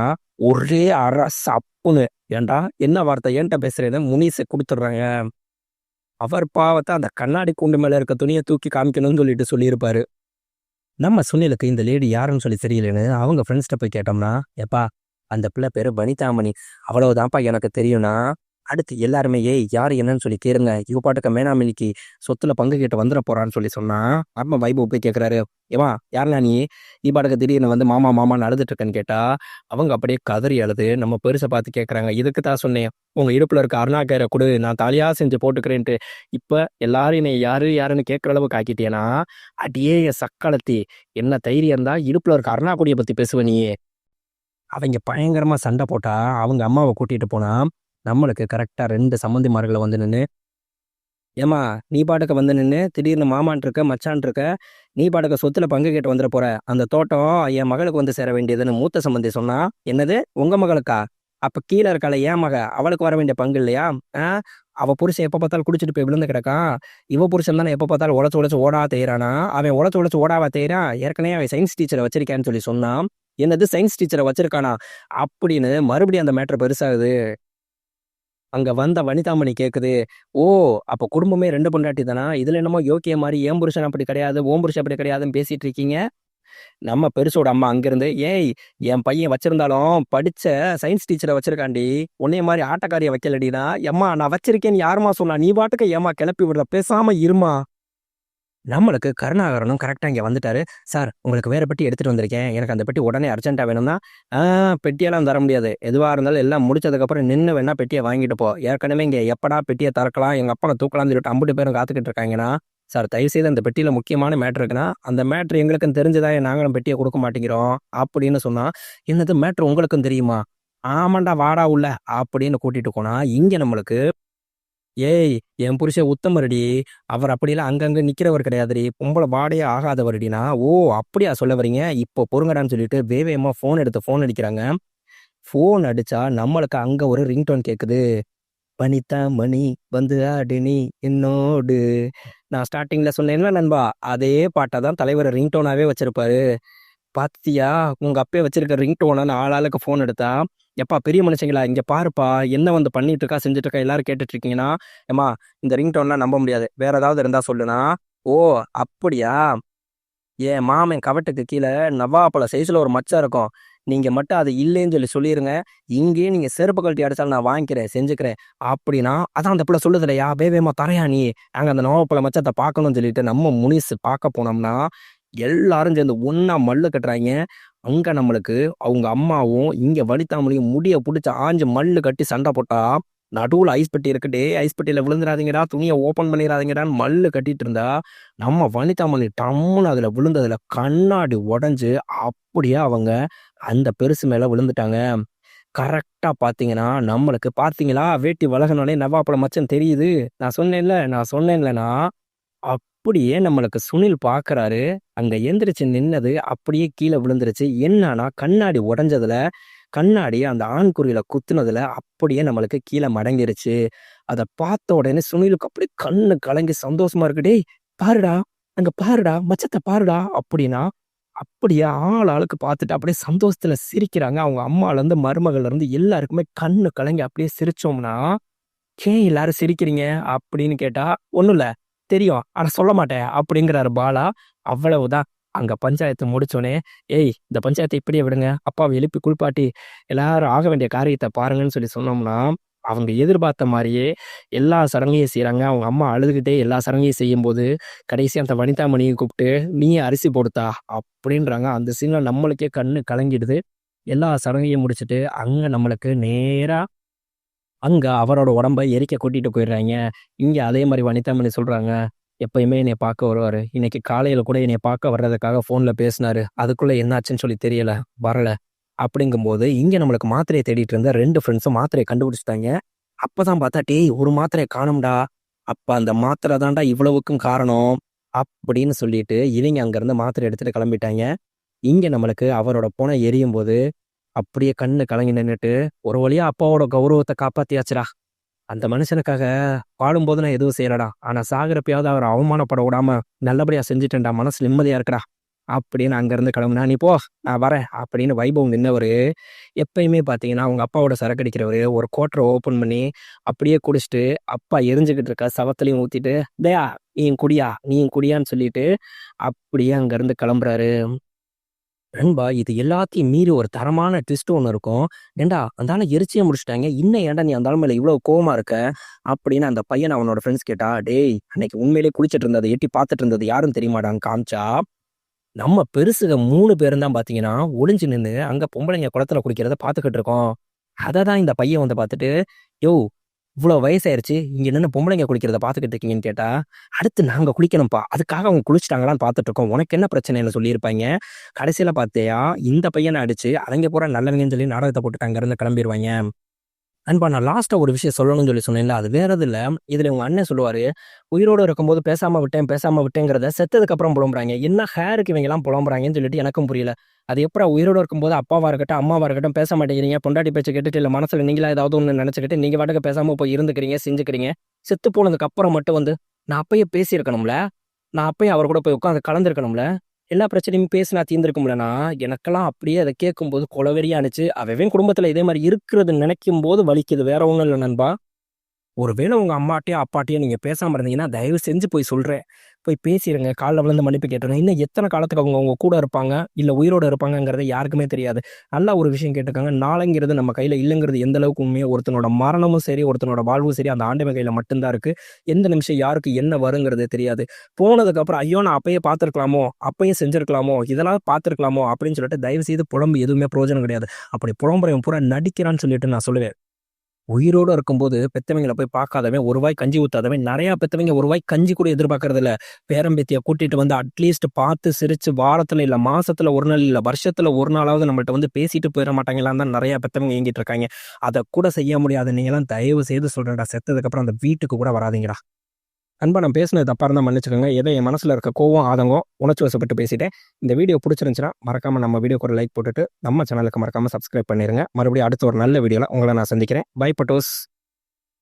ஒரே அற சப்புன்னு. "ஏன்டா என்ன வார்த்தை என்ட்ட பேசுறேன்னு" முனிஸ குடுத்துடுறாங்க. அவர் பாவத்த அந்த கண்ணாடி கூண்டு மேல இருக்க துணிய தூக்கி காமிக்கணும்னு சொல்லிட்டு சொல்லியிருப்பாரு. நம்ம சுனிலுக்கு இந்த லேடி யாருன்னு சொல்லி தெரியலன்னு அவங்க ஃப்ரெண்ட்ஸ்ட்ட போய் கேட்டோம்னா, "எப்பா அந்த பிள்ளை பேரு வனிதாமணி. அவ்வளவுதான்ப்பா எனக்கு தெரியும்னா, அடுத்து எல்லாருமே ஏய் யார் என்னன்னு சொல்லி கேளுங்க, இவ பாட்டுக்கு மேனாமினிக்கு சொத்துல பங்கு கேட்டு வந்துட போறான்னு சொல்லி சொன்னா, நம்ம வைபவ் போய் கேட்குறாரு, ஏமா யாருண்ணா நீ பாட்டுக்கு திடீர்னு வந்து மாமா மாமான்னு அழுதுட்டு இருக்கேன்னு கேட்டா, அவங்க அப்படியே கதறி அழுது நம்ம பெருசை பார்த்து கேட்குறாங்க, இதுக்கு தான் சொன்னேன் உங்க இடுப்புல இருக்க அருணா கயிறை கொடு நான் தாலியா செஞ்சு போட்டுக்கிறேன்ட்டு. இப்ப எல்லாரும் என்னை யாரு யாருன்னு கேட்குற அளவுக்கு ஆக்கிட்டேனா, அடியே என் சக்களத்தி, என்ன தைரியம் இருந்தா இடுப்புல இருக்க அருணா கொடியை பத்தி பேசுவ நீ. அவங்க பயங்கரமா சண்டை போட்டா அவங்க அம்மாவை கூட்டிட்டு போனா நம்மளுக்கு கரெக்டா 2 சம்மந்திமார்களை வந்து நின்று, ஏமா நீ பாட்டுக்கு வந்து நின்று திடீர்னு மாமான் இருக்க மச்சான் இருக்க, நீ பாட்டுக்கு சொத்துல பங்கு கேட்டு வந்துட போற, அந்த தோட்டம் என் மகளுக்கு வந்து சேர வேண்டியதுன்னு மூத்த சம்பந்தி சொன்னா, என்னது உங்க மகளுக்கா? அப்ப கீழே இருக்கால என் மக, அவளுக்கு வர வேண்டிய பங்கு இல்லையா? ஆ அவ புருஷன் எப்ப பார்த்தாலும் குடிச்சிட்டு போய் விழுந்து கிடக்கான், இவ புருஷன் தானே எப்ப பார்த்தாலும் உழைச்சு உழைச்சு ஓடா தேயிறானா, அவன் உழைச்சு உழைச்சு ஓடாவா தேயிறான், ஏற்கனவே அவன் சயின்ஸ் டீச்சரை வச்சிருக்கான்னு சொல்லி சொன்னான், என்னது சயின்ஸ் டீச்சரை வச்சிருக்கானா அப்படின்னு மறுபடியும் அந்த மேட்டர் பெருசாகுது. அங்க வந்த வனிதாமணி கேக்குது, ஓ அப்ப குடும்பமே 2 பொண்டாட்டி தானா, இதுல என்னமோ யோக்கிய மாதிரி என் புருஷன் அப்படி கிடையாது ஓம் புருஷன் அப்படி கிடையாதுன்னு பேசிட்டு இருக்கீங்க. நம்ம பெருசோட அம்மா அங்கிருந்து, ஏய் என் பையன் வச்சிருந்தாலும் படிச்ச சயின்ஸ் டீச்சரை வச்சிருக்காண்டி, உன்னைய மாதிரி ஆட்டக்காரியை வைக்கலடினா, எம்மா நான் வச்சிருக்கேன்னு யாருமா சொன்னா, நீ பாட்டுக்கு ஏமா கிளப்பி விடுற, பேசாம இருமா. நம்மளுக்கு கருணாகரனும் கரெக்டா இங்க வந்துட்டாரு. சார் உங்களுக்கு வேற பெட்டி எடுத்துட்டு வந்திருக்கேன், எனக்கு அந்த பெட்டி உடனே அர்ஜென்ட்டா வேணும்னா, பெட்டியெல்லாம் தர முடியாது, எதுவா இருந்தாலும் எல்லாம் முடிச்சதுக்கப்புறம் நின்று வேணா பெட்டியை வாங்கிட்டு போ, ஏற்கனவே இங்க எப்படா பெட்டியை திறக்கலாம் எங்க அப்பனை தூக்கலாம்னு சொல்லிட்டு 50 பேரும் காத்துக்கிட்டு இருக்காங்கன்னா, சார் தயவுசெய்து அந்த பெட்டியில முக்கியமான மேட்ரு இருக்குன்னா, அந்த மேட்ரு எங்களுக்கும் தெரிஞ்சுதான் நாங்களும் பெட்டியை கொடுக்க மாட்டேங்கிறோம் அப்படின்னு சொன்னா, என்னது மேட்ரு உங்களுக்கும் தெரியுமா? ஆமாண்டா வாடா உள்ள அப்படின்னு கூட்டிட்டு போனா, இங்க நம்மளுக்கு ஏய் என் புருஷன் உத்தமருடி, அவர் அப்படிலாம் அங்கங்க நிக்கிறவர் கிடையாதுடி, பொம்பளை வாடையே ஆகாதவருடினா, ஓ அப்படியா சொல்ல வரீங்க, இப்போ பொறுங்கடான்னு சொல்லிட்டு வேவேமா ஃபோன் எடுத்து ஃபோன் அடிக்கிறாங்க. ஃபோன் அடிச்சா நம்மளுக்கு அங்க ஒரு ரிங்டோன் கேக்குது, வனிதா மணி வந்து ஆடு நீ என்னோடு. நான் ஸ்டார்டிங்ல சொன்னேன்ல நண்பா, அதே பாட்டை தான் தலைவர் ரிங்டோனாவே வச்சிருப்பாரு. பாத்தியா உங்க அப்பே வச்சிருக்க ரிங்டோனை ஆளாளுக்கு ஃபோன் எடுத்தா, எப்பா பெரிய மனுஷங்களா இங்க பாருப்பா, என்ன வந்து பண்ணிட்டு இருக்கா செஞ்சுட்டு இருக்கா எல்லாரும் கேட்டுட்டு இருக்கீங்கன்னா, ஏமா இந்த ரிங்டோன்லாம் நம்ப முடியாது, வேற ஏதாவது இருந்தா சொல்லுனா, ஓ அப்படியா, என் மாமன் கவட்டுக்கு கீழே நவாப்பழ சைஸ்ல ஒரு மச்சம் இருக்கும், நீங்க மட்டும் அது இல்லைன்னு சொல்லி சொல்லிருங்க, இங்கேயே நீங்க செருப்பு கழட்டி அடிச்சாலும் நான் வாங்கிக்கிறேன் செஞ்சுக்கிறேன் அப்படின்னா, அதான் அந்த பிள்ளை சொல்லுது இல்லையா, வேவேமா தரையா நீ, நாங்க அந்த நவாப்பழ மச்சத்தை பார்க்கணும்னு சொல்லிட்டு நம்ம முனிசு பார்க்க போனோம்னா, எல்லாரும் சேர்ந்து ஒண்ணா மல்லு கட்டுறாங்க. அங்க நம்மளுக்கு அவங்க அம்மாவும் இங்க வனிதாமணியும் முடிய புடிச்சு ஆஞ்சு மல்லு கட்டி சண்டை போட்டா, நடுவுல ஐஸ் பெட்டி இருக்கு, டேய் ஐஸ் பெட்டியில விழுந்துடாதீங்கடா, துணியை ஓபன் பண்ணிடாதீங்கடான்னு மல்லு கட்டிட்டு இருந்தா, நம்ம வனிதாமணி டம்முன்னு அதுல விழுந்ததுல கண்ணாடி உடைஞ்சு அப்படியே அவங்க அந்த பெருசு மேல விழுந்துட்டாங்க. கரெக்டா பாத்தீங்கன்னா நம்மளுக்கு பாத்தீங்களா வேட்டி வழங்கினோடனே நவாப்பழம் மச்சம் தெரியுது, நான் சொன்னேன்லண்ணா, அப்படியே நம்மளுக்கு சுனில் பார்க்குறாரு. அங்க எந்திரிச்சு நின்னது அப்படியே கீழ விழுந்துருச்சு. என்னன்னா, கண்ணாடி உடைஞ்சதுல, கண்ணாடி அந்த ஆண்குறியில குத்துனதுல அப்படியே நம்மளுக்கு கீழ மடங்கிருச்சு. அத பார்த்த உடனே சுனிலுக்கு அப்படியே கண்ணு கலங்கி சந்தோஷமா இருக்கு. "டேய் பாருடா, அங்க பாருடா, மச்சத்த பாருடா" அப்படின்னா, அப்படியே ஆளுக்கு பார்த்துட்டு அப்படியே சந்தோஷத்துல சிரிக்கிறாங்க. அவங்க அம்மாலருந்து, மருமகள்லருந்து எல்லாருக்குமே கண்ணு கலங்கி அப்படியே சிரிச்சோம்னா, "ஏன் எல்லாரும் சிரிக்கிறீங்க?" அப்படின்னு கேட்டா, "ஒண்ணும் இல்ல. தெரியும். ஆனா சொல்ல மாட்டேன்." அப்படிங்கிறாரு பாலா. அவ்வளவுதான். அங்க பஞ்சாயத்து முடிச்சோனே, "ஏய் இந்த பஞ்சாயத்த இப்படியே விடுங்க. அப்பாவ எழுப்பி குளிப்பாட்டி, எல்லாரும் ஆக வேண்டிய காரியத்த பாருங்கன்னு" சொல்லி சொன்னோம்னா, அவங்க எதிர்பார்த்த மாரியே எல்லா சடங்கையும் செய்றாங்க. அவங்க அம்மா அழுதுகிட்டே எல்லா சடங்கையும் செய்யும்போது, கடைசியா அந்த வனிதாமணிய கூப்ட்டு, "நீயே அரிசி போடுத்தா" அப்படின்றாங்க. அந்த சீன்ல நம்மளுக்கே கண்ணு கலங்கிடுது. எல்லா சடங்கையும் முடிச்சுட்டு, அங்க நம்மளுக்கு நேரா அங்க அவரோட உடம்ப எரிக்க கூட்டிட்டு போயிடுறாய்ங்க. இங்க அதே மாரி வனிதாமணி சொல்றாங்க, எப்பயுமே என்னைய பார்க்க வருவாரு. இன்னைக்கு காலையில கூட என்னைய பார்க்க வர்றதுக்காக ஃபோன்ல பேசினாரு. அதுக்குள்ள என்னாச்சுன்னு சொல்லி தெரியல. வரல. அப்படிங்கும்போது, இங்க நம்மளுக்கு மாத்திரைய தேடிட்டு இருந்த 2 ஃப்ரெண்ட்ஸும் மாத்திரைய கண்டுபிடிச்சுட்டாய்ங்க. அப்பதான் பார்த்தா, "டேய் ஒரு மாத்திரைய காணோம்டா. அப்ப அந்த மாத்திரை தான்டா இவ்வளவுக்கும் காரணம்." அப்படின்னு சொல்லிட்டு இவங்க அங்கருந்து மாத்திரை எடுத்துட்டு கிளம்பிட்டாய்ங்க. இங்க நம்மளுக்கு அவரோட பொணம் எரியும்போது, அப்படியே கண்ணு கலங்கி நின்னுட்டு, "ஒரு வழியா அப்பாவோட கௌரவத்த காப்பாத்தியாச்சுடா. அந்த மனுஷனுக்காக வாழும்போது நான் எதுவும் செய்யலடா. ஆனா சாகுறப்பயாவது அவர அவமானப்பட விடாம நல்லபடியா செஞ்சுட்டேன்டா. மனசு நிம்மதியா இருக்குடா." அப்படின்னு அங்கருந்து கிளம்புனா, "நீ போ நான் வரேன்" அப்படின்னு வைபவ் நின்னவரு, எப்பயுமே பார்த்தீங்கன்னா, அவங்க அப்பாவோட சரக்கு அடிக்கிறவரு ஒரு குவார்டர ஓப்பன் பண்ணி, அப்படியே குடிச்சுட்டு, அப்பா எரிஞ்சுகிட்டு இருக்க சவத்துலயும் ஊத்திட்டு, "டேய் நீயும் குடியா, நீயும் குடியான்னு" சொல்லிட்டு, அப்படியே அங்கருந்து கிளம்புறாரு. நண்பா, இது எல்லாத்தையும் மீறி ஒரு தரமான ட்விஸ்ட் ஒண்ணு இருக்கும். "ஏன்டா அந்த ஆள எரிச்சே முடிச்சுட்டாங்க. இன்னும் ஏன்டா நீ அந்த ஆள் மேல இவ்ளோ கோவமா இருக்க?" அப்படின்னு அந்த பையன அவனோட ஃப்ரெண்ட்ஸ் கேட்டா, "டேய் அன்னைக்கு உண்மையிலேயே குளிச்சிட்டு இருந்தத எட்டி பார்த்துட்டு இருந்தது யாருன்னு தெரியுமாடான்னு" காமிச்சா, நம்ம பெருசுக 3 பேரும் தான் பார்த்தீங்கன்னா, ஒளிஞ்சு நின்னு அங்க பொம்பளைங்க குளத்துல குளிக்கிறத பார்த்துக்கிட்டு இருக்கோம். அத தான் இந்த பையன் வந்து பார்த்துட்டு, "யோவ்! இவ்ளோ வயசாயிருச்சு. இங்க நின்னு பொம்பளைங்க குளிக்கிறத பார்த்துக்கிட்டு இருக்கீங்கன்னு" கேட்டா, "அடுத்து நாங்க குளிக்கணும்ப்பா. அதுக்காக அவங்க குளிச்சுட்டாங்களான்னு பார்த்துட்டு இருக்கோம். உனக்கு என்ன பிரச்சனைன்னு" சொல்லியிருப்பாய்ங்க. கடைசியில பார்த்தியா, இந்த பையன அடிச்சு, அவைங்க பூரா நல்லவங்கன்னு சொல்லி நாடகத்த போட்டுட்டு அங்கருந்து கிளம்பிருவாய்ங்க. நண்பா, நான் லாஸ்ட்டா ஒரு விஷயம் சொல்லணும்னு சொல்லி சொன்னேன்ல, அது வேற எதுவும் இல்ல. இதுல உங்க அண்ணன் சொல்லுவாரு, "உயிரோட இருக்கும்போது பேசாம விட்டேன், பேசாம விட்டேங்கிறத செத்ததுக்கு அப்புறம் புலம்புறாய்ங்க. என்ன ஹேருக்கு இவைங்கலாம் புலம்புறாய்ங்கன்னு சொல்லிட்டு எனக்கும் புரியல. அது எப்புட்றா உயிரோட இருக்கும்போது அப்பாவா இருக்கட்டும், அம்மாவா இருக்கட்டும் பேச மாட்டேங்கிறீங்க, பொண்டாட்டி பேச்ச கேட்டுட்டு இல்ல மனசுல நீங்களா ஏதாவது ஒண்ணு நெனச்சுக்கிட்டு, நீங்க பாட்டுக்கு பேசாம போய் இருந்துக்கிறீங்க, செஞ்சுக்கிறீங்க. செத்து போனதுக்கு அப்புறம் மட்டும் வந்து, நான் அப்பயே பேசியிருக்கணும்ல. நான் அப்பயே அவர் கூட போய் உட்கார்ந்து கலந்திருக்கணும்ல. எல்லா பிரச்சனையும் பேசினா தீர்ந்திருக்கும்லண்ணா." எனக்கெல்லாம் அப்படியே அத கேட்கும்போது கொலவெறியா இருந்துச்சு. அவன் குடும்பத்துல இதே மாரி இருக்கிறது நினைக்கும்போது வலிக்குது. வேற ஒண்ணும் இல்ல நண்பா. ஒருவேளை உங்க அம்மாட்டயோ, அப்பாட்டயோ நீங்க பேசாம இருந்தீங்கன்னா, தயவு செஞ்சு போய் சொல்றேன். போய் பேசிருங்க. கால்ல விழுந்து மன்னிப்பு கேட்டுருங்க. இன்னும் எத்தன காலத்துக்கு அவங்க உங்க கூட இருப்பாங்க, இல்ல உயிரோட இருப்பாங்கங்கிறது யாருக்குமே தெரியாது. நல்லா ஒரு விஷயம் கேட்டுக்கங்க. நாளைங்கிறது நம்ம கையில இல்லங்கிறது எந்த அளவுக்கு உண்மையோ, ஒருத்தனோட மரணமும் சரி, ஒருத்தனோட வாழ்வும் சரி, அந்த ஆண்டவன் கையில மட்டும் தான் இருக்கு. எந்த நிமிஷம் யாருக்கு என்ன வருங்கிறது தெரியாது. போனதுக்கப்புறம், "ஐயோ! நான் அப்பயே பார்த்துருக்கலாமோ, அப்பயே செஞ்சிருக்கலாமோ, இதெல்லாம் பார்த்துருக்கலாமோ" அப்படின்னு சொல்லிட்டு தயவு செய்து புலம்பி எதுவுமே பிரயோஜனம் கிடையாது. அப்படி புலம்புறவன் பூரா நடிக்கிறான்னு சொல்லிட்டு நான் சொல்லுவேன். உயிரோட இருக்கும்போது பெத்தவங்கள போய் பார்க்காதவன், ஒரு வாய் கஞ்சி ஊத்தாதவன், நெறையா பெத்தவங்க ஒரு வாய் கஞ்சி கூட எதிர்பார்க்கறதில்ல. பேரன் பேத்திய கூட்டிட்டு வந்து அட்லீஸ்ட் பார்த்து சிரிச்சு வாரத்துல இல்ல மாசத்துல 1 நாள் இல்ல வருஷத்துல 1 நாளாவது நம்மள்ட்ட வந்து பேசிட்டு போயிற மாட்டாங்களான்னு தான் நெறையா பெத்தவங்க ஏங்கிட்டு இருக்காய்ங்க. அத கூட செய்ய முடியாத நீங்கலாம் தயவு செய்து சொல்றேன்டா, செத்ததுக்கப்புறம் அந்த வீட்டுக்கு கூட வராதீங்கடா. நண்பா, நான் பேசினது தப்பா இருந்தா மன்னிச்சுக்கோங்க. ஏதோ என் மனசுல இருக்க கோவம், ஆதங்கம், உணர்ச்சி வசப்பட்டு பேசிட்டேன். இந்த வீடியோ புடிச்சிருந்துச்சுன்னா, மறக்காம நம்ம வீடியோக்கு ஒரு லைக் போட்டுட்டு, நம்ம சேனலுக்கு மறக்காம சப்ஸ்கிரைப் பண்ணிருங்க. மறுபடியும் அடுத்த ஒரு நல்ல வீடியோல உங்கள நான் சந்திக்கிறேன். பை பட்டோஸ்.